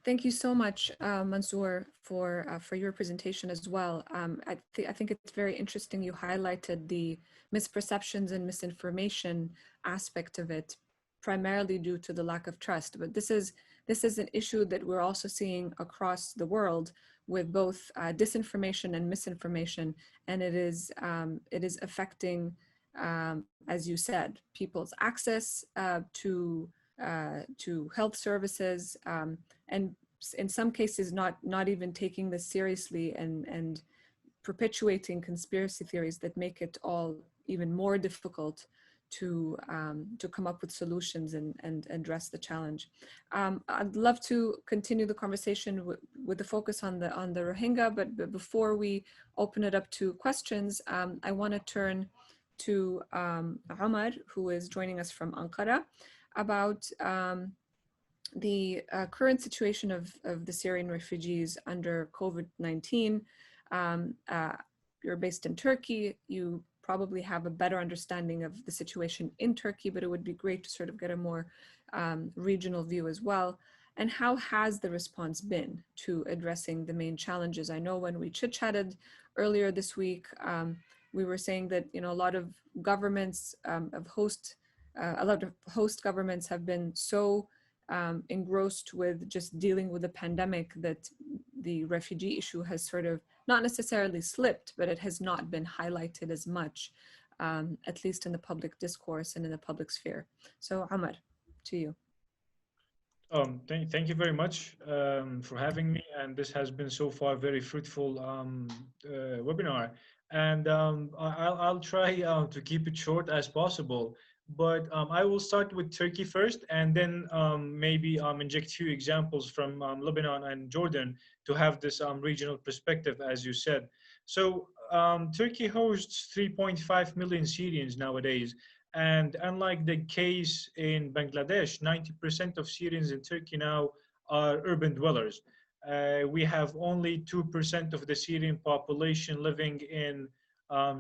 Thank you so much, Mansoor, for your presentation as well. I think it's very interesting you highlighted the misperceptions and misinformation aspect of it, primarily due to the lack of trust. But this is an issue that we're also seeing across the world with both disinformation and misinformation, and it is affecting, as you said, people's access to health services, and in some cases not even taking this seriously and perpetuating conspiracy theories that make it all even more difficult to come up with solutions and address the challenge. I'd love to continue the conversation with the focus on the Rohingya, but before we open it up to questions, I want to turn to Omar, who is joining us from Ankara, about the current situation of the Syrian refugees under COVID-19. You're based in Turkey. You probably have a better understanding of the situation in Turkey, but it would be great to sort of get a more regional view as well. And how has the response been to addressing the main challenges? I know when we chit-chatted earlier this week, we were saying that, you know, a lot of governments a lot of host governments have been so engrossed with just dealing with the pandemic that the refugee issue has sort of not necessarily slipped, but it has not been highlighted as much, at least in the public discourse and in the public sphere. So Omar, to you. Thank you very much for having me, and this has been so far very fruitful webinar. And I'll try to keep it short as possible. But I will start with Turkey first, and then maybe inject a few examples from Lebanon and Jordan to have this regional perspective, as you said. So Turkey hosts 3.5 million Syrians nowadays. And unlike the case in Bangladesh, 90% of Syrians in Turkey now are urban dwellers. We have only 2% of the Syrian population living in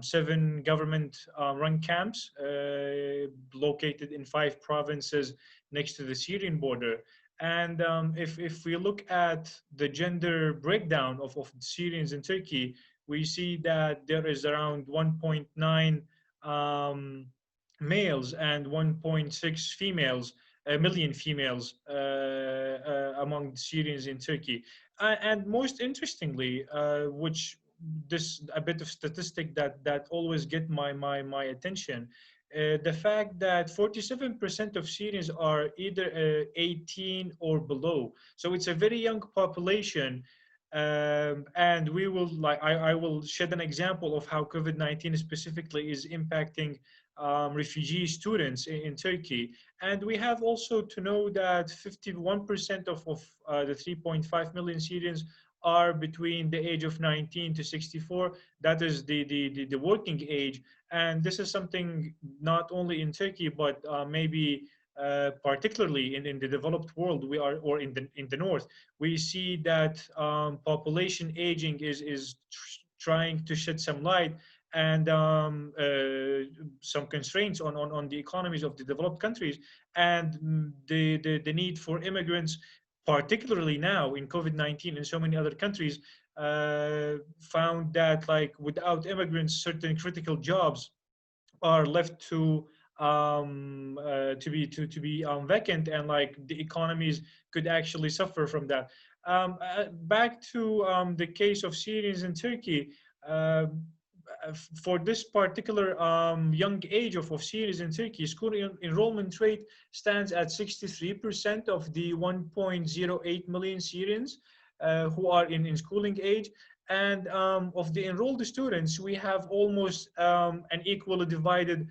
7 government-run camps located in 5 provinces next to the Syrian border. And if we look at the gender breakdown of Syrians in Turkey, we see that there is around 1.9 males and 1.6 million females among Syrians in Turkey. And most interestingly, which this a bit of statistic that always get my attention, the fact that 47% of Syrians are either 18 or below. So it's a very young population. And we will, I will shed an example of how COVID-19 specifically is impacting refugee students in Turkey. And we have also to know that 51% of the 3.5 million Syrians are between the age of 19 to 64. That is the working age. And this is something not only in Turkey, but maybe particularly in the developed world, or in the north, we see that population aging is trying to shed some light and some constraints on the economies of the developed countries, and the need for immigrants, particularly now in COVID-19 and so many other countries, found that without immigrants, certain critical jobs are left to be vacant, and the economies could actually suffer from that. Back to the case of Syrians in Turkey. For this particular young age of Syrians in Turkey, school enrollment rate stands at 63% of the 1.08 million Syrians who are in schooling age. And of the enrolled students, we have almost an equally divided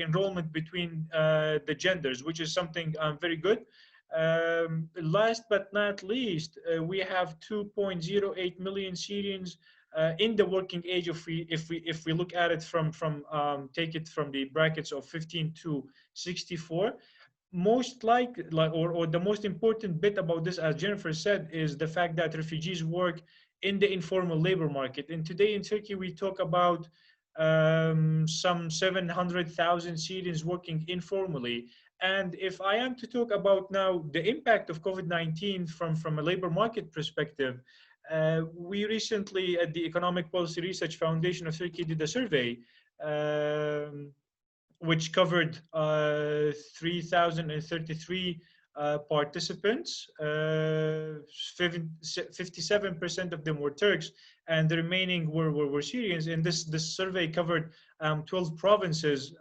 enrollment between the genders, which is something very good. Last but not least, we have 2.08 million Syrians in the working age. If we look at it from take it from the brackets of 15 to 64. Most or the most important bit about this, as Jennifer said, is the fact that refugees work in the informal labor market. And today in Turkey, we talk about some 700,000 Syrians working informally. And if I am to talk about now the impact of COVID-19 from a labor market perspective, we recently at the Economic Policy Research Foundation of Turkey did a survey which covered 3,033 participants. 57% of them were Turks, and the remaining were Syrians. And this survey covered 12 provinces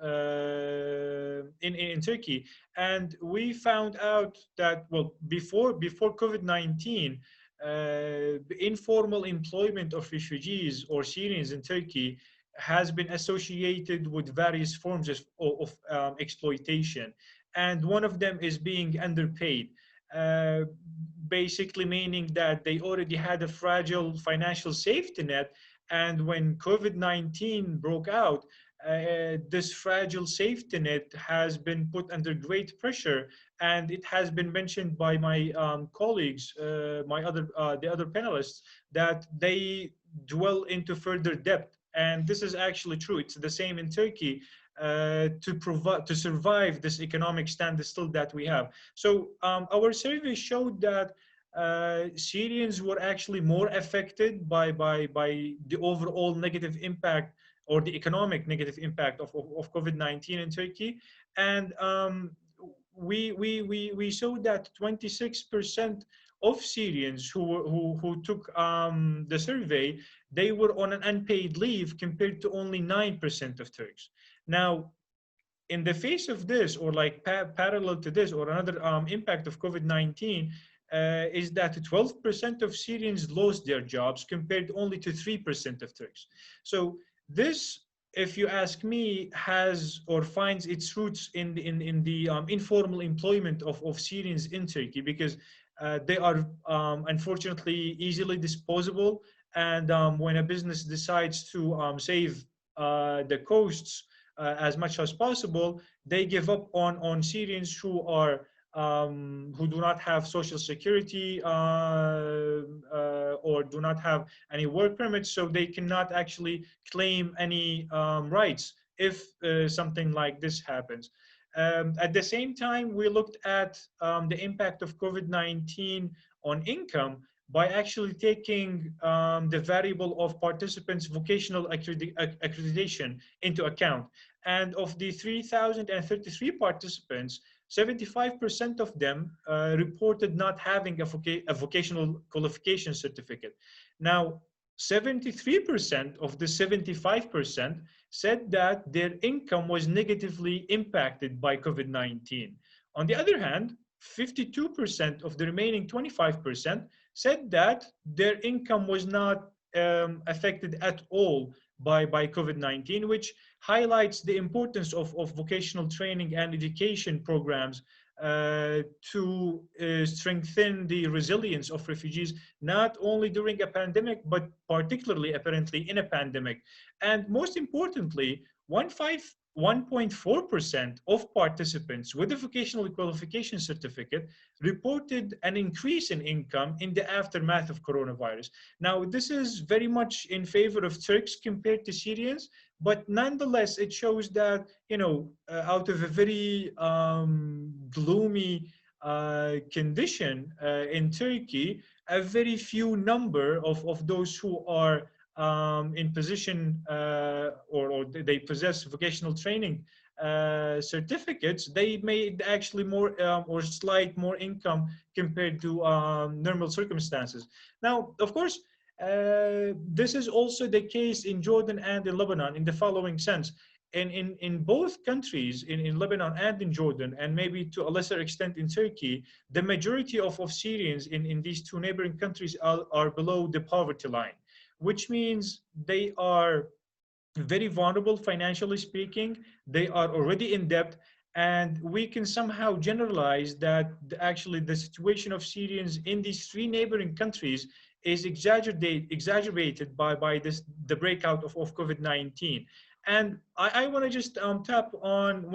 in Turkey. And we found out that, well, before COVID-19, informal employment of refugees or Syrians in Turkey has been associated with various forms of exploitation. And one of them is being underpaid. Basically meaning that they already had a fragile financial safety net, and when COVID-19 broke out, this fragile safety net has been put under great pressure, and it has been mentioned by my colleagues, the other panelists, that they dwell into further debt. And this is actually true. It's the same in Turkey. To survive this economic standstill that we have. So our survey showed that Syrians were actually more affected by the overall negative impact, or the economic negative impact of COVID-19 in Turkey. And we saw that 26% of Syrians who took the survey, they were on an unpaid leave, compared to only 9% of Turks. Now, in the face of this, or like parallel to this, or another impact of COVID-19, is that 12% of Syrians lost their jobs, compared only to 3% of Turks. So this, if you ask me, has or finds its roots in the informal employment of Syrians in Turkey, because they are unfortunately easily disposable. And when a business decides to save the costs as much as possible, they give up on Syrians who do not have social security or do not have any work permits, so they cannot actually claim any rights if something like this happens. At the same time, we looked at the impact of COVID-19 on income by actually taking the variable of participants' vocational accreditation into account. And of the 3,033 participants, 75% of them reported not having a vocational qualification certificate. Now, 73% of the 75% said that their income was negatively impacted by COVID-19. On the other hand, 52% of the remaining 25% said that their income was not affected at all by COVID-19, which highlights the importance of vocational training and education programs to strengthen the resilience of refugees, not only during a pandemic, but particularly apparently in a pandemic. And most importantly, 1.4% of participants with a vocational qualification certificate reported an increase in income in the aftermath of coronavirus. Now, this is very much in favor of Turks compared to Syrians, but nonetheless, it shows that, out of a very gloomy condition in Turkey, a very few number of those who are in position or they possess vocational training certificates, they made actually more or slight more income compared to normal circumstances. Now, of course, this is also the case in Jordan and in Lebanon in the following sense. In both countries, in Lebanon and in Jordan, and maybe to a lesser extent in Turkey, the majority of Syrians in these two neighboring countries are below the poverty line, which means they are very vulnerable financially speaking. They are already in debt, and we can somehow generalize that actually the situation of Syrians in these three neighboring countries is exacerbated by the breakout of COVID-19. And I want to just tap on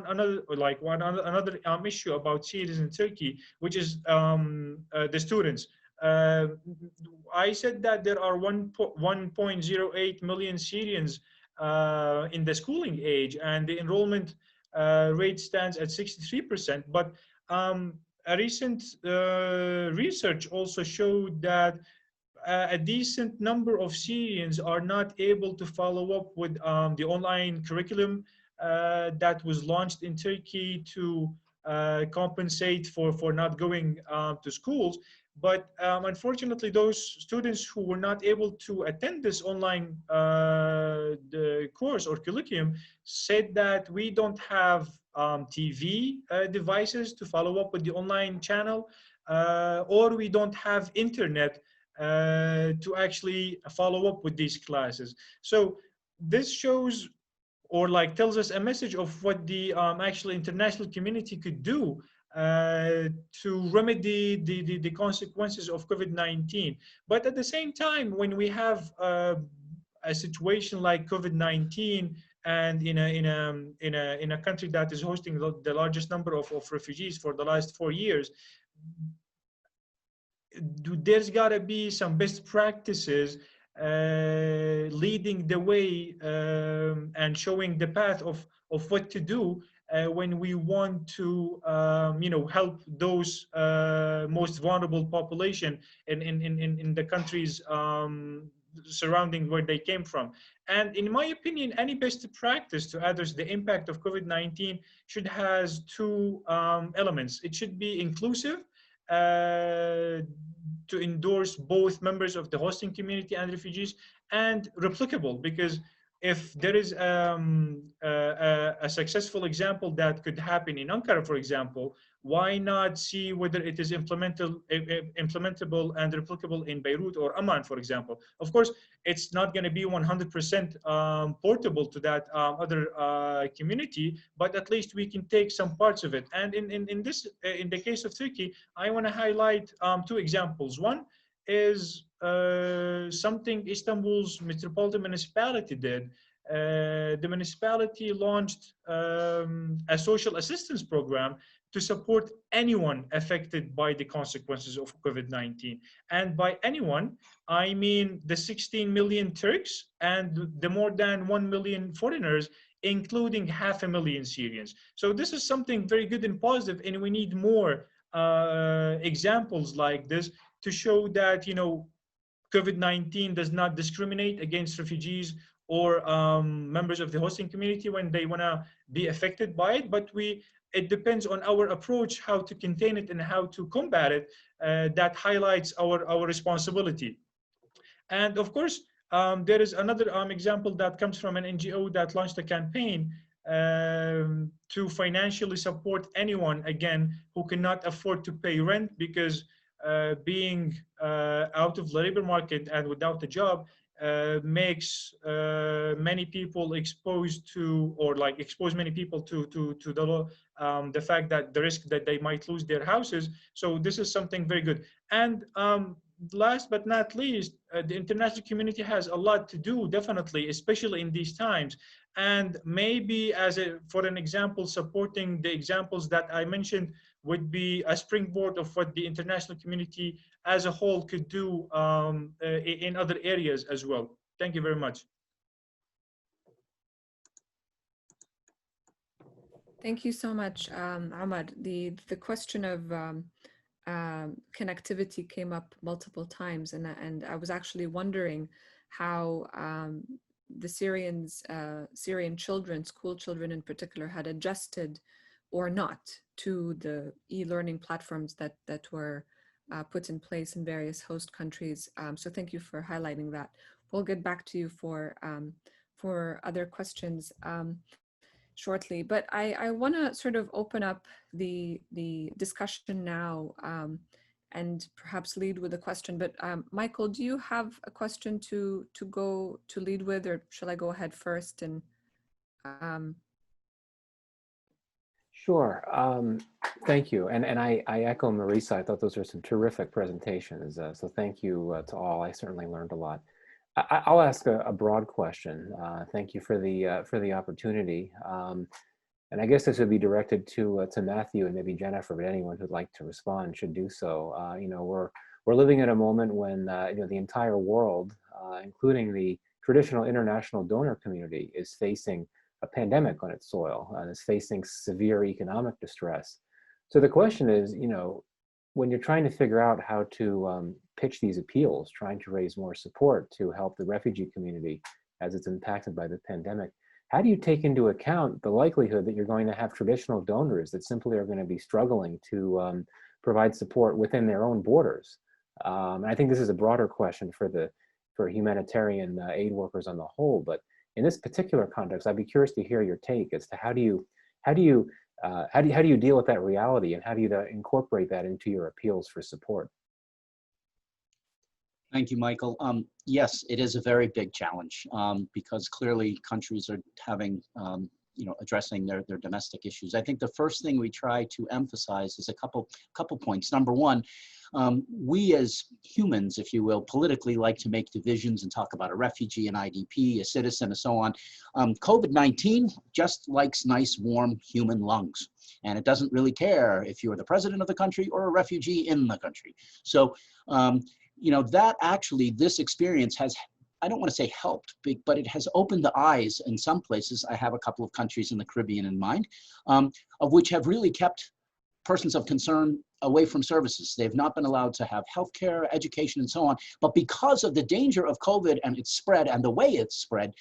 another issue about Syrians in Turkey, which is the students. I said that there are 1.08 million Syrians in the schooling age, and the enrollment rate stands at 63%. But a recent research also showed that a decent number of Syrians are not able to follow up with the online curriculum that was launched in Turkey to compensate for not going to schools. But unfortunately, those students who were not able to attend this online the course or curriculum said that we don't have TV devices to follow up with the online channel, or we don't have internet to actually follow up with these classes. So this shows or like tells us a message of what the actual international community could do to remedy the consequences of COVID-19. But at the same time, when we have a situation like COVID-19, and in a country that is hosting the largest number of refugees for the last 4 years, there's got to be some best practices leading the way and showing the path of what to do when we want to help those most vulnerable population in the countries surrounding where they came from. And in my opinion, any best practice to address the impact of COVID-19 should has two elements. It should be inclusive, to endorse both members of the hosting community and refugees, and replicable, because if there is a successful example that could happen in Ankara, for example, why not see whether it is implementable and replicable in Beirut or Amman, for example? Of course, it's not going to be 100% portable to that other community, but at least we can take some parts of it. And in the case of Turkey, I want to highlight two examples. One is something Istanbul's metropolitan municipality did. The municipality launched a social assistance program to support anyone affected by the consequences of COVID-19. And by anyone, I mean the 16 million Turks and the more than 1 million foreigners, including 500,000 Syrians. So this is something very good and positive, and we need more examples like this to show that, COVID-19 does not discriminate against refugees or members of the hosting community when they want to be affected by it, but it depends on our approach, how to contain it and how to combat it, that highlights our responsibility. And of course, there is another example that comes from an NGO that launched a campaign to financially support anyone, again, who cannot afford to pay rent, because being out of the labor market and without a job makes many people exposed to, or like expose many people to the fact that the risk that they might lose their houses. So this is something very good. And last but not least, the international community has a lot to do, definitely, especially in these times. And maybe for an example, supporting the examples that I mentioned would be a springboard of what the international community as a whole could do in other areas as well. Thank you very much. Thank you so much, Ahmad. The question of connectivity came up multiple times, and I was actually wondering how the Syrian children, school children in particular, had adjusted or not to the e-learning platforms that were put in place in various host countries. So thank you for highlighting that. We'll get back to you for other questions shortly, but I want to sort of open up the discussion now and perhaps lead with a question. But Michael, do you have a question to lead with, or shall I go ahead first? And Sure. Thank you. And I echo Marisa. I thought those were some terrific presentations. So thank you to all. I certainly learned a lot. I'll ask a broad question. Thank you for the opportunity. And I guess this would be directed to Matthew and maybe Jennifer, but anyone who'd like to respond should do so. We're living in a moment when the entire world, including the traditional international donor community, is facing a pandemic on its soil and is facing severe economic distress. So the question is, when you're trying to figure out how to pitch these appeals, trying to raise more support to help the refugee community as it's impacted by the pandemic, how do you take into account the likelihood that you're going to have traditional donors that simply are going to be struggling to provide support within their own borders? And I think this is a broader question for humanitarian aid workers on the whole, but in this particular context, I'd be curious to hear your take as to how do you deal with that reality, and how do you incorporate that into your appeals for support? Thank you, Michael. Yes, it is a very big challenge because clearly countries are having, addressing their domestic issues. I think the first thing we try to emphasize is a couple points. Number one, we as humans, if you will, politically like to make divisions and talk about a refugee, an IDP, a citizen, and so on. COVID-19 just likes nice, warm human lungs. And it doesn't really care if you're the president of the country or a refugee in the country. So, that actually, this experience has, I don't want to say helped, but it has opened the eyes in some places. I have a couple of countries in the Caribbean in mind, of which have really kept persons of concern away from services. They've not been allowed to have healthcare, education, and so on. But because of the danger of COVID and its spread and the way it's spread,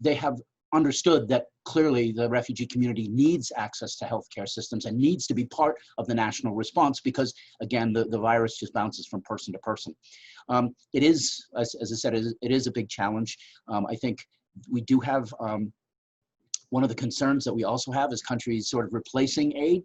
they have understood that clearly the refugee community needs access to healthcare systems and needs to be part of the national response because, again, the virus just bounces from person to person. It is, as I said, it is a big challenge. I think we do have one of the concerns that we also have is countries sort of replacing aid.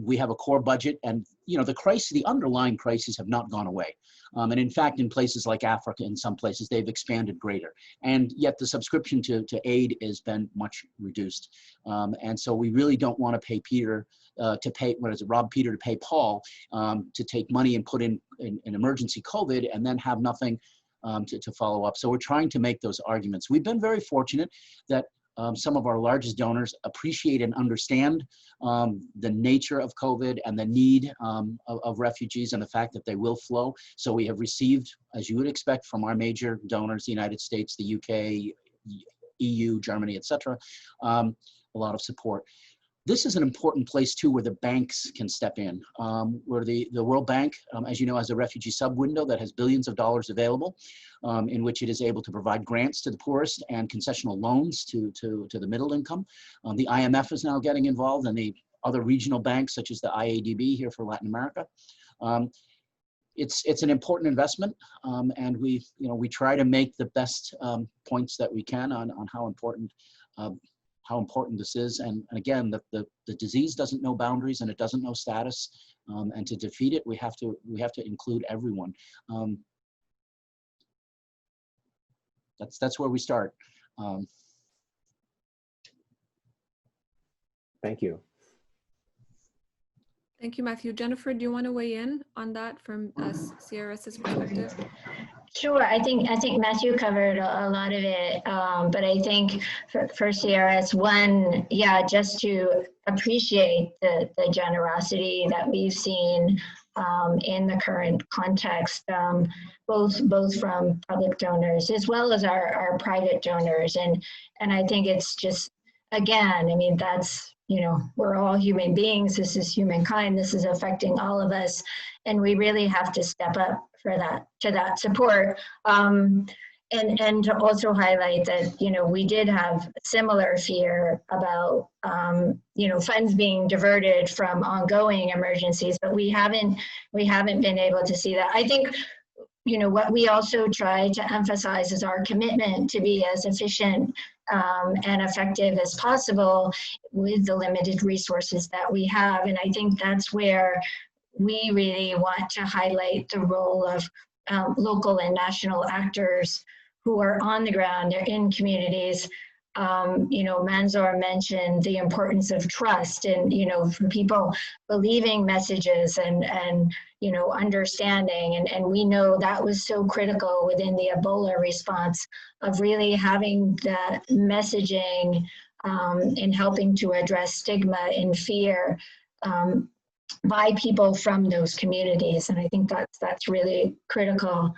We have a core budget and, the underlying crises have not gone away. And in fact, in places like Africa, in some places, they've expanded greater. And yet the subscription to aid has been much reduced. And so we really don't want to pay Peter rob Peter to pay Paul to take money and put in emergency COVID and then have nothing to follow up. So we're trying to make those arguments. We've been very fortunate that some of our largest donors appreciate and understand the nature of COVID and the need of refugees and the fact that they will flow. So we have received, as you would expect from our major donors, the United States, the UK, EU, Germany, etc., a lot of support. This is an important place too where the banks can step in, where the World Bank, as you know, has a refugee sub-window that has billions of dollars available, in which it is able to provide grants to the poorest and concessional loans to the middle income. The IMF is now getting involved and the other regional banks such as the IADB here for Latin America. It's an important investment and we try to make the best points that we can on how important this is. And again, the disease doesn't know boundaries and it doesn't know status. And to defeat it, we have to include everyone. That's where we start. Thank you. Thank you, Matthew. Jennifer, do you want to weigh in on that from CRS's perspective? Sure. I think Matthew covered a lot of it, but I think for CRS, one, just to appreciate the generosity that we've seen in the current context, both from public donors as well as our private donors, and I think it's just, again, I mean, that's, we're all human beings. This is humankind. This is affecting all of us, and we really have to step up to that support. And to also highlight that, we did have similar fear about, funds being diverted from ongoing emergencies, but we haven't been able to see that. I think, what we also try to emphasize is our commitment to be as efficient and effective as possible with the limited resources that we have. And I think that's where we really want to highlight the role of local and national actors who are on the ground, they're in communities. Manzoor mentioned the importance of trust and, for people believing messages and understanding. And we know that was so critical within the Ebola response of really having that messaging and helping to address stigma and fear by people from those communities. And I think that's really critical.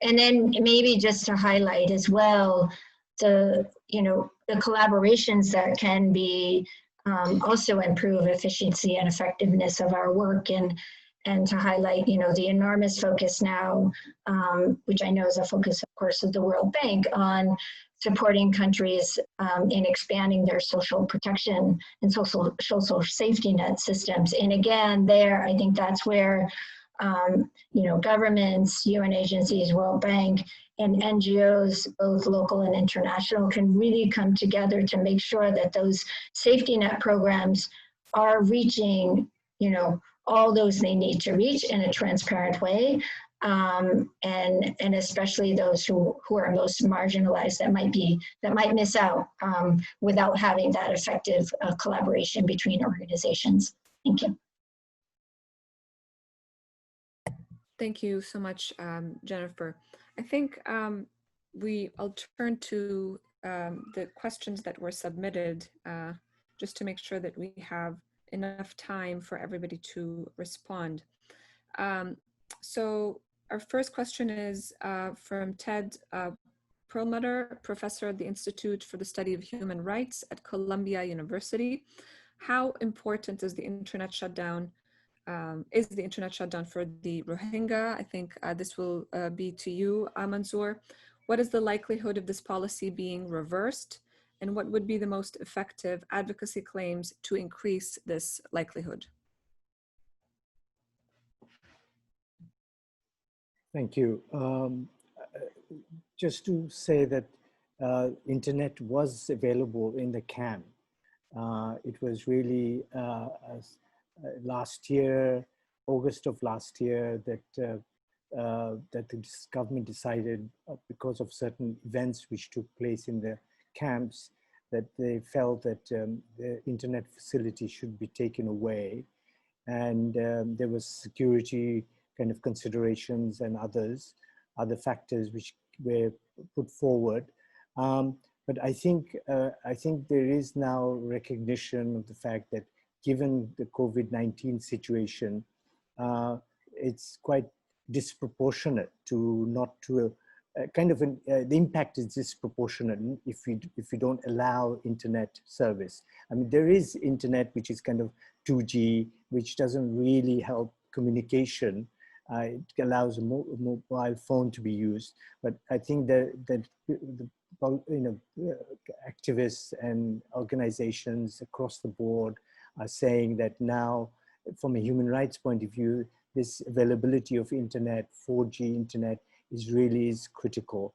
And then maybe just to highlight as well, the collaborations that can be also improve efficiency and effectiveness of our work, and to highlight, the enormous focus now, which I know is a focus, of course, of the World Bank on supporting countries in expanding their social protection and social safety net systems. And again, I think that's where, governments, UN agencies, World Bank, and NGOs, both local and international, can really come together to make sure that those safety net programs are reaching, all those they need to reach in a transparent way. and especially those who are most marginalized that might miss out without having that effective collaboration between organizations. Thank you. Thank you so much, Jennifer. I think I'll turn to the questions that were submitted just to make sure that we have enough time for everybody to respond. So our first question is from Ted Perlmutter, professor at the Institute for the Study of Human Rights at Columbia University. How important is the internet shutdown? Is the internet shutdown for the Rohingya? I think this will be to you, Manzoor. What is the likelihood of this policy being reversed? And what would be the most effective advocacy claims to increase this likelihood? Thank you. Just to say that internet was available in the camp. It was really last year, August of last year, that the government decided, because of certain events which took place in the camps, that they felt that the internet facility should be taken away. And there was security kind of considerations and other factors which were put forward. But I think there is now recognition of the fact that given the COVID-19 situation, it's quite disproportionate to not to the impact is disproportionate if we don't allow internet service. I mean, there is internet which is kind of 2G, which doesn't really help communication. It allows a mobile phone to be used, but I think that activists and organizations across the board are saying that now, from a human rights point of view, this availability of internet, 4G internet, is critical,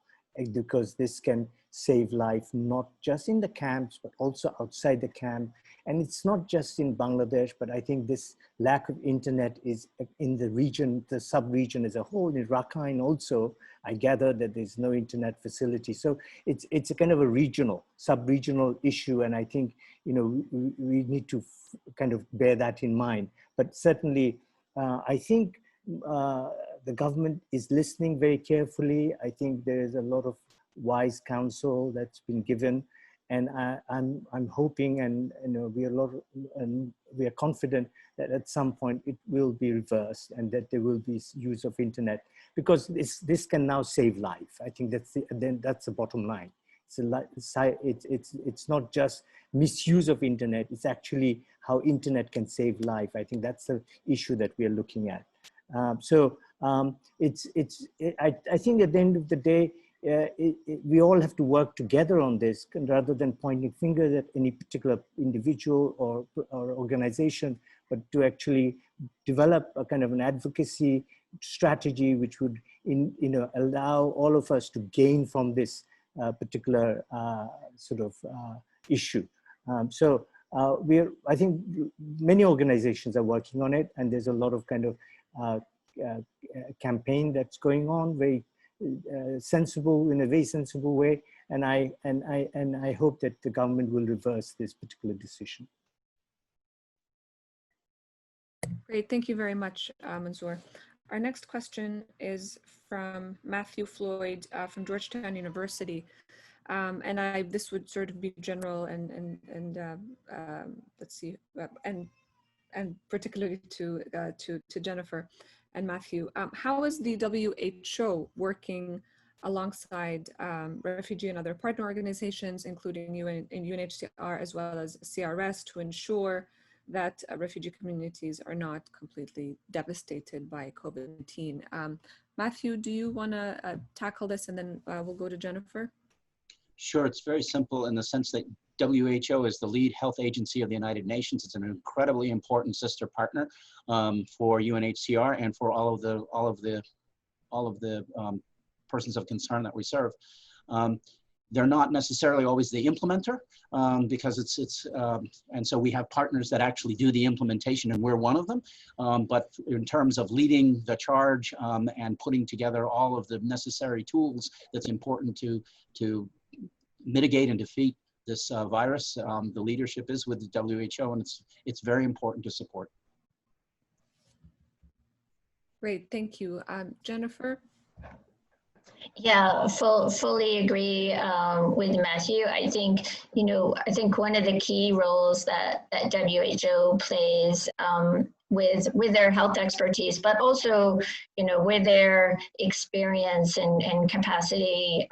because this can save life, not just in the camps, but also outside the camp. And it's not just in Bangladesh, but I think this lack of internet is in the region, the sub-region as a whole. In Rakhine also, I gather that there's no internet facility. So it's a kind of a regional, sub-regional issue. And I think, we need to kind of bear that in mind. But certainly, I think the government is listening very carefully. I think there is a lot of wise counsel that's been given, and I'm hoping, and we are confident that at some point it will be reversed and that there will be use of internet, because this can now save life. I think that's the bottom line. It's not just misuse of internet, it's actually how internet can save life. I think that's the issue that we are looking at. I think at the end of the day, we all have to work together on this, rather than pointing fingers at any particular individual or organization, but to actually develop a kind of an advocacy strategy which would allow all of us to gain from this particular issue. I think many organizations are working on it, and there's a lot of kind of campaign that's going on, very sensible, in a very sensible way, and I hope that the government will reverse this particular decision. Great, thank you very much, Manzoor. Our next question is from Matthew Floyd from Georgetown University, and this would sort of be general and let's see, and particularly to Jennifer and Matthew. How is the WHO working alongside refugee and other partner organizations, including UNHCR as well as CRS, to ensure that refugee communities are not completely devastated by COVID-19? Matthew, do you want to tackle this, and then we'll go to Jennifer? Sure, it's very simple in the sense that WHO is the lead health agency of the United Nations. It's an incredibly important sister partner for UNHCR and for all of the persons of concern that we serve. they're not necessarily always the implementer, because and so we have partners that actually do the implementation, and we're one of them. But in terms of leading the charge and putting together all of the necessary tools that's important to mitigate and defeat this virus, the leadership is with the WHO, and it's very important to support. Great, thank you. Jennifer? Yeah, fully agree with Matthew. I think, I think one of the key roles that WHO plays with their health expertise, but also, with their experience and capacity,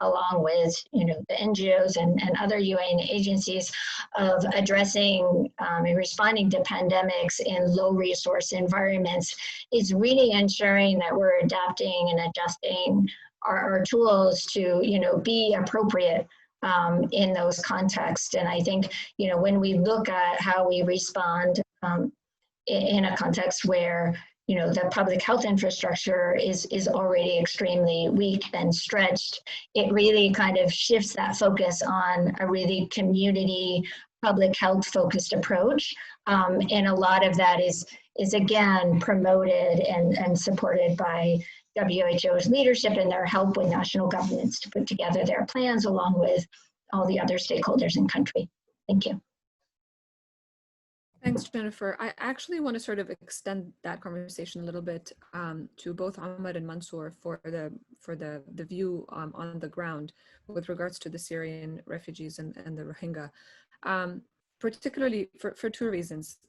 along with, the NGOs and other UN agencies of addressing and responding to pandemics in low resource environments, is really ensuring that we're adapting and adjusting our tools to, be appropriate in those contexts. And I think, when we look at how we respond in a context where, the public health infrastructure is already extremely weak and stretched, it really kind of shifts that focus on a really community public health focused approach. And a lot of that is again promoted and supported by WHO's leadership and their help with national governments to put together their plans along with all the other stakeholders in country. Thank you. Thanks, Jennifer. I actually want to sort of extend that conversation a little bit to both Ahmed and Mansour for the view on the ground with regards to the Syrian refugees and the Rohingya, particularly for two reasons.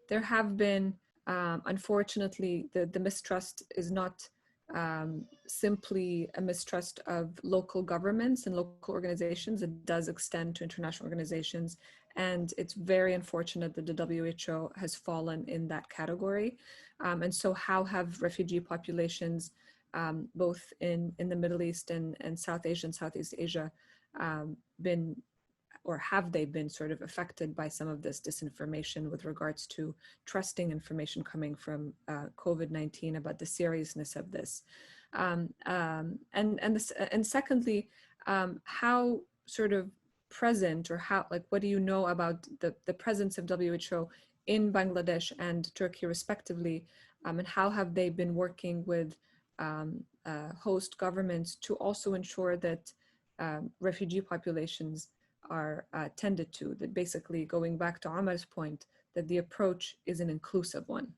There have been, unfortunately, the mistrust is not simply a mistrust of local governments and local organizations. It does extend to international organizations, and it's very unfortunate that the WHO has fallen in that category. And so how have refugee populations, both in the Middle East and South Asia and Southeast Asia, been, or have they been sort of affected by some of this disinformation with regards to trusting information coming from COVID-19 about the seriousness of this? And secondly, how sort of present, or how, like, what do you know about the presence of WHO in Bangladesh and Turkey respectively, and how have they been working with host governments to also ensure that refugee populations are tended to, that basically, going back to Amar's point, that the approach is an inclusive one?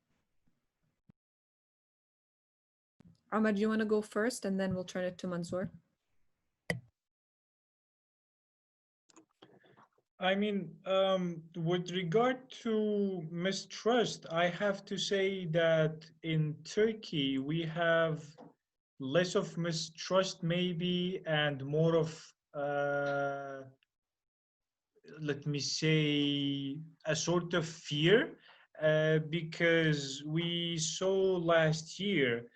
Amar, do you want to go first, and then we'll turn it to Mansour? I mean, with regard to mistrust, I have to say that in Turkey, we have less of mistrust maybe, and more of, let me say, a sort of fear, because we saw last year,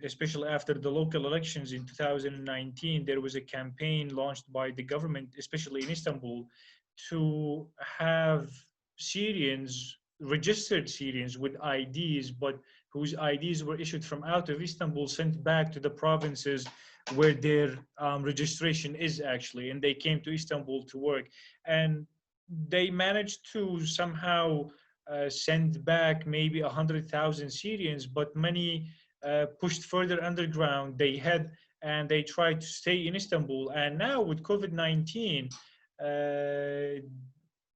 especially after the local elections in 2019, there was a campaign launched by the government, especially in Istanbul, to have Syrians, registered Syrians with IDs, but whose IDs were issued from out of Istanbul, sent back to the provinces where their registration is actually, and they came to Istanbul to work. And they managed to somehow send back maybe 100,000 Syrians, but many pushed further underground. They had, and they tried to stay in Istanbul. And now with COVID-19,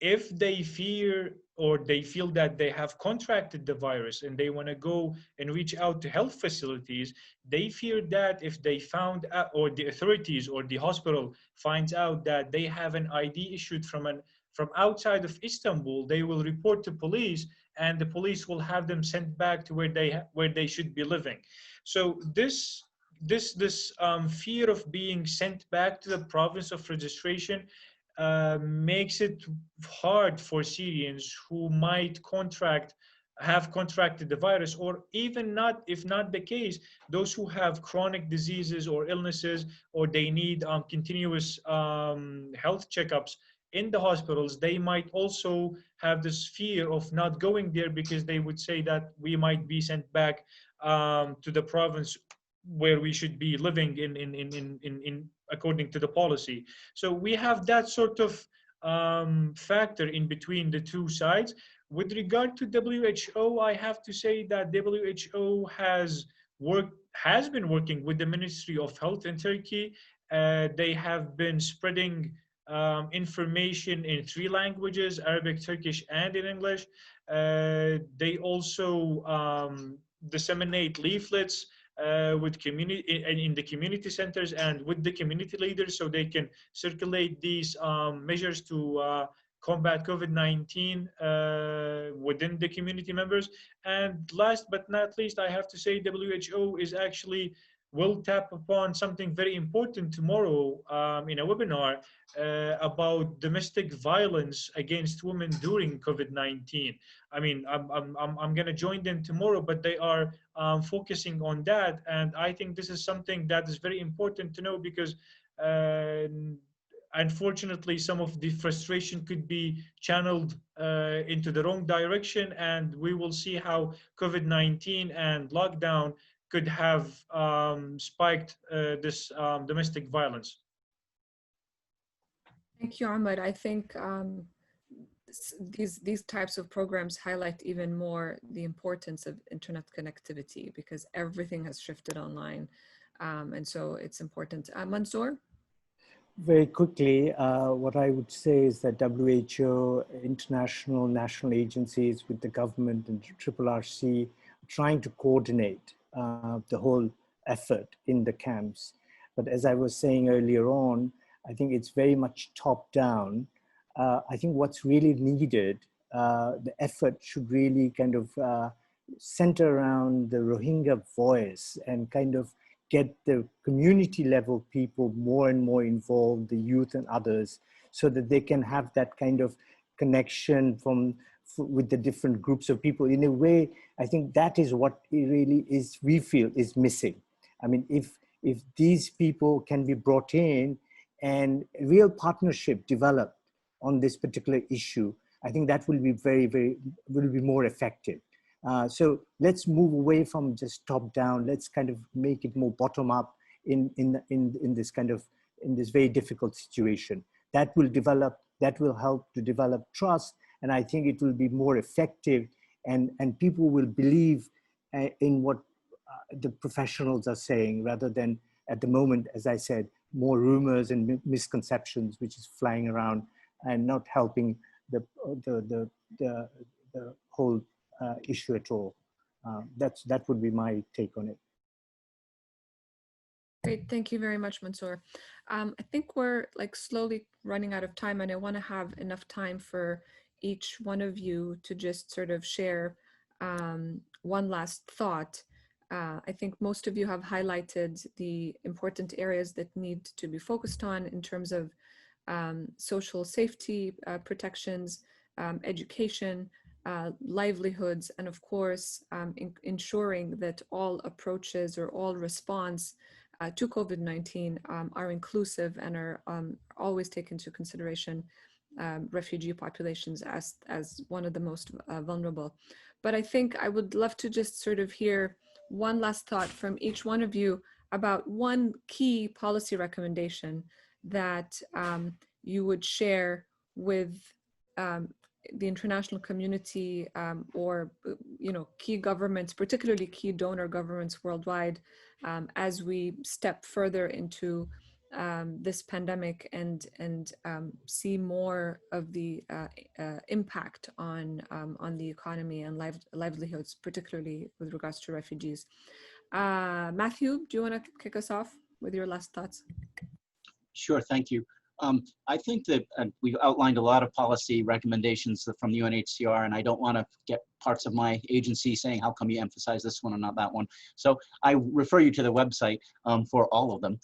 if they fear or they feel that they have contracted the virus and they want to go and reach out to health facilities, they fear that if they found out, or the authorities or the hospital finds out that they have an ID issued from outside of Istanbul, they will report to police, and the police will have them sent back to where they should be living. So this fear of being sent back to the province of registration makes it hard for Syrians who might have contracted the virus, or even not, if not the case, those who have chronic diseases or illnesses, or they need continuous health checkups in the hospitals. They might also have this fear of not going there because they would say that we might be sent back to the province where we should be living according to the policy. So we have that sort of factor in between the two sides. With regard to WHO, I have to say that WHO has been working with the Ministry of Health in Turkey. They have been spreading information in 3 languages, Arabic, Turkish, and in English. They also disseminate leaflets with community in the community centers and with the community leaders, so they can circulate these measures to combat COVID-19 within the community members. And last but not least, I have to say WHO is actually will tap upon something very important tomorrow in a webinar about domestic violence against women during COVID-19. I mean, I'm going to join them tomorrow, but they are focusing on that. And I think this is something that is very important to know, because unfortunately, some of the frustration could be channeled into the wrong direction, and we will see how COVID-19 and lockdown could have spiked this domestic violence. Thank you, Ahmed. I think these types of programs highlight even more the importance of internet connectivity, because everything has shifted online, and so it's important. Mansoor? Very quickly, what I would say is that WHO, international national agencies with the government and RRC are trying to coordinate the whole effort in the camps. But as I was saying earlier on, I think it's very much top down. I think what's really needed, the effort should really kind of center around the Rohingya voice and kind of get the community level people more and more involved, the youth and others, so that they can have that kind of connection with the different groups of people. In a way, I think that is what it really is, we feel is missing. I mean, if these people can be brought in and real partnership developed on this particular issue, I think that will be will be more effective. So let's move away from just top down. Let's kind of make it more bottom up in this very difficult situation. That will help to develop trust, and I think it will be more effective, and people will believe in what the professionals are saying, rather than at the moment, as I said, more rumors and misconceptions which is flying around and not helping the whole issue at all. That would be my take on it. Great, thank you very much, Mansoor. I think we're slowly running out of time, and I want to have enough time for each one of you to just sort of share one last thought. I think most of you have highlighted the important areas that need to be focused on in terms of social safety protections, education, livelihoods, and of course, ensuring that all approaches or all response to COVID-19 are inclusive and are always take into consideration refugee populations as one of the most vulnerable. But I think I would love to just sort of hear one last thought from each one of you about one key policy recommendation that you would share with the international community or key governments, particularly key donor governments worldwide, as we step further into this pandemic and see more of the impact on the economy and livelihoods, particularly with regards to refugees. Matthew, do you want to kick us off with your last thoughts? Sure, thank you. I think that we've outlined a lot of policy recommendations from the UNHCR, and I don't want to get parts of my agency saying, how come you emphasize this one and not that one? So I refer you to the website for all of them.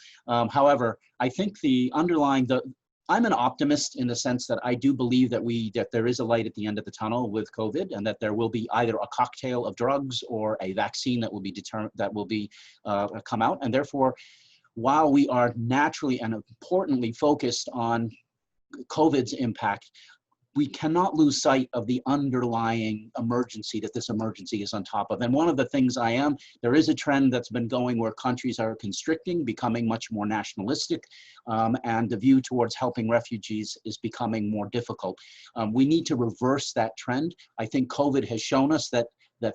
However, I think I'm an optimist in the sense that I do believe that there is a light at the end of the tunnel with COVID, and that there will be either a cocktail of drugs or a vaccine that will be come out, and therefore, while we are naturally and importantly focused on COVID's impact, we cannot lose sight of the underlying emergency that this emergency is on top of. And one of the things there is a trend that's been going where countries are constricting, becoming much more nationalistic, and the view towards helping refugees is becoming more difficult. We need to reverse that trend. I think COVID has shown us that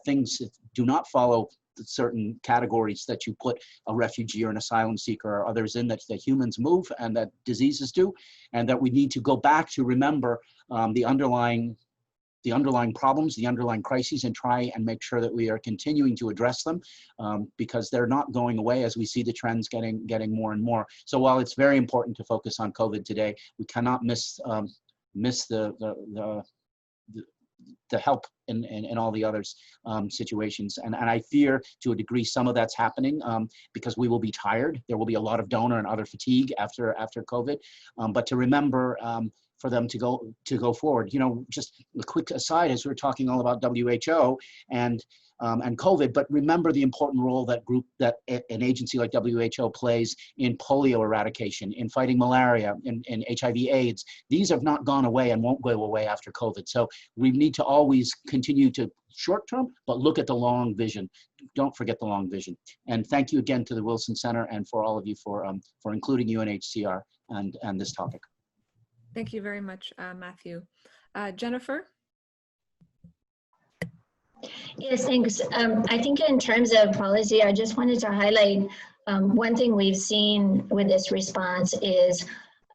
things do not follow certain categories that you put a refugee or an asylum seeker or others in, that humans move and that diseases do, and that we need to go back to remember the underlying problems, the underlying crises, and try and make sure that we are continuing to address them, because they're not going away as we see the trends getting more and more. So while it's very important to focus on COVID today, we cannot miss the help in all the others situations. And I fear to a degree some of that's happening because we will be tired. There will be a lot of donor and other fatigue after COVID. But to remember for them to go forward. You know, just a quick aside, as we're talking all about WHO and COVID, but remember the important role that an agency like WHO plays in polio eradication, in fighting malaria, in HIV/AIDS. These have not gone away and won't go away after COVID. So we need to always continue to short term, but look at the long vision. Don't forget the long vision. And thank you again to the Wilson Center and for all of you for including UNHCR and this topic. Thank you very much, Matthew. Jennifer? Yes, thanks. I think in terms of policy, I just wanted to highlight one thing we've seen with this response is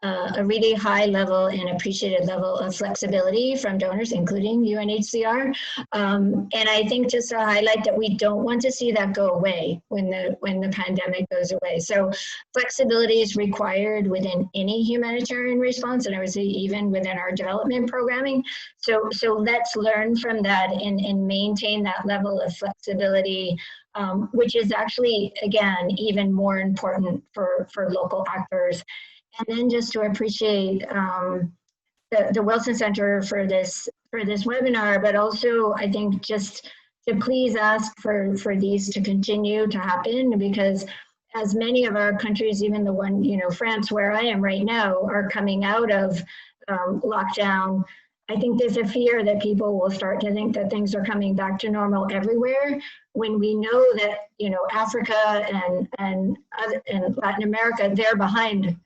a really high level and appreciated level of flexibility from donors, including UNHCR. And I think just to highlight that we don't want to see that go away when the pandemic goes away. So flexibility is required within any humanitarian response, and I would say even within our development programming. So let's learn from that and maintain that level of flexibility, which is actually, again, even more important for local actors. And then just to appreciate the Wilson Center for this webinar, but also I think just to please ask for these to continue to happen, because as many of our countries, even the one, France, where I am right now, are coming out of lockdown, I think there's a fear that people will start to think that things are coming back to normal everywhere, when we know that, Africa and Latin America, they're behind.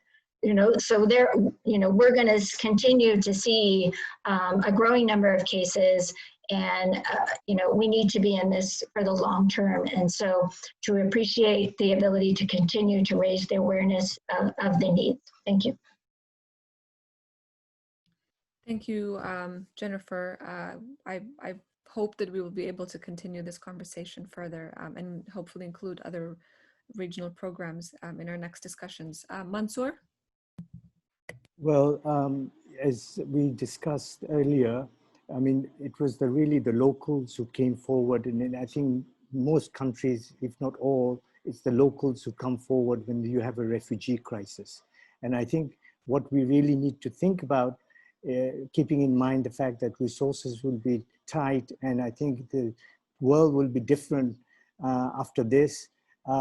So we're going to continue to see a growing number of cases, and we need to be in this for the long term. And so to appreciate the ability to continue to raise the awareness of the needs. Thank you. Thank you, Jennifer. I hope that we will be able to continue this conversation further and hopefully include other regional programs in our next discussions. Mansoor? Well, as we discussed earlier, I mean, it was really the locals who came forward, and I think most countries, if not all, it's the locals who come forward when you have a refugee crisis. And I think what we really need to think about, keeping in mind the fact that resources will be tight, and I think the world will be different after this,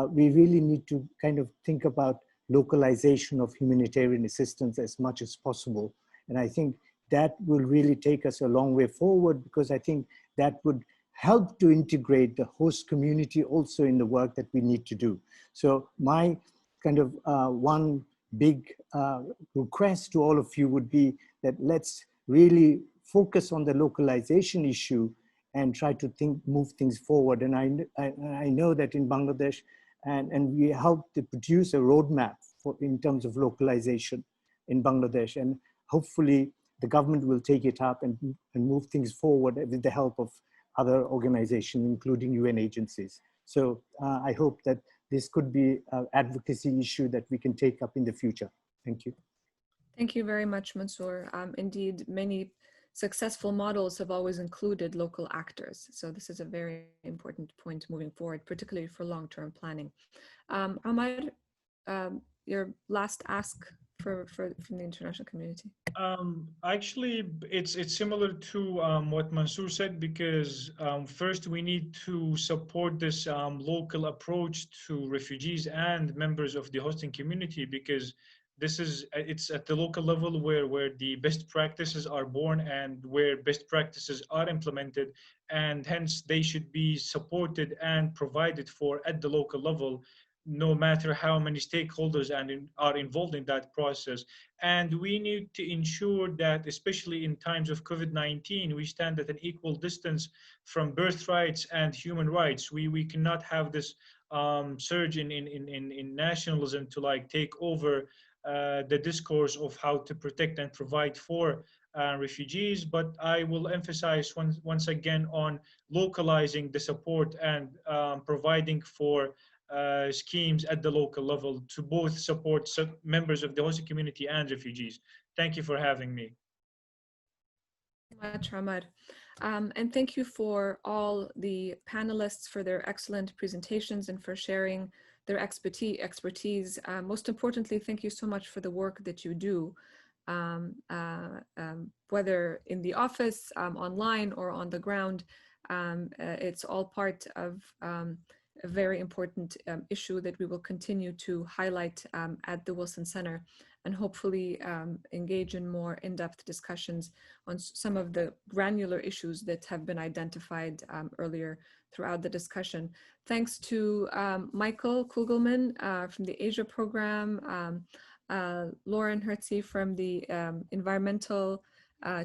we really need to kind of think about localization of humanitarian assistance as much as possible. And I think that will really take us a long way forward, because I think that would help to integrate the host community also in the work that we need to do. So my kind of one big request to all of you would be that let's really focus on the localization issue and try to move things forward. And I know that in Bangladesh, and we helped to produce a roadmap in terms of localization in Bangladesh. And hopefully the government will take it up and move things forward with the help of other organizations, including UN agencies. So I hope that this could be an advocacy issue that we can take up in the future. Thank you. Thank you very much, Mansoor. Indeed, many successful models have always included local actors. So this is a very important point moving forward, particularly for long-term planning. Ahmad, your last ask from the international community. Actually, it's similar to what Mansoor said, because first we need to support this local approach to refugees and members of the hosting community, because it's at the local level where the best practices are born and where best practices are implemented, and hence they should be supported and provided for at the local level, no matter how many stakeholders are involved in that process. And we need to ensure that, especially in times of COVID-19, we stand at an equal distance from birthrights and human rights. We cannot have this surge in nationalism to like take over the discourse of how to protect and provide for refugees. But I will emphasize once again on localizing the support and providing for schemes at the local level to both support members of the host community and refugees. Thank you for having me. Much, Ramad. And thank you for all the panelists for their excellent presentations and for sharing their expertise. Most importantly, thank you so much for the work that you do, whether in the office, online, or on the ground. It's all part of a very important issue that we will continue to highlight at the Wilson Center, and hopefully engage in more in-depth discussions on some of the granular issues that have been identified earlier throughout the discussion. Thanks to Michael Kugelman from the Asia program, Lauren Hertzy from the Environmental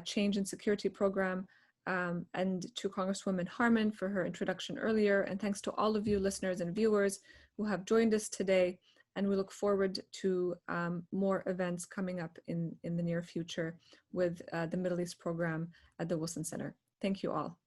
Change and Security program, and to Congresswoman Harman for her introduction earlier. And thanks to all of you listeners and viewers who have joined us today. And we look forward to more events coming up in the near future with the Middle East program at the Wilson Center. Thank you all.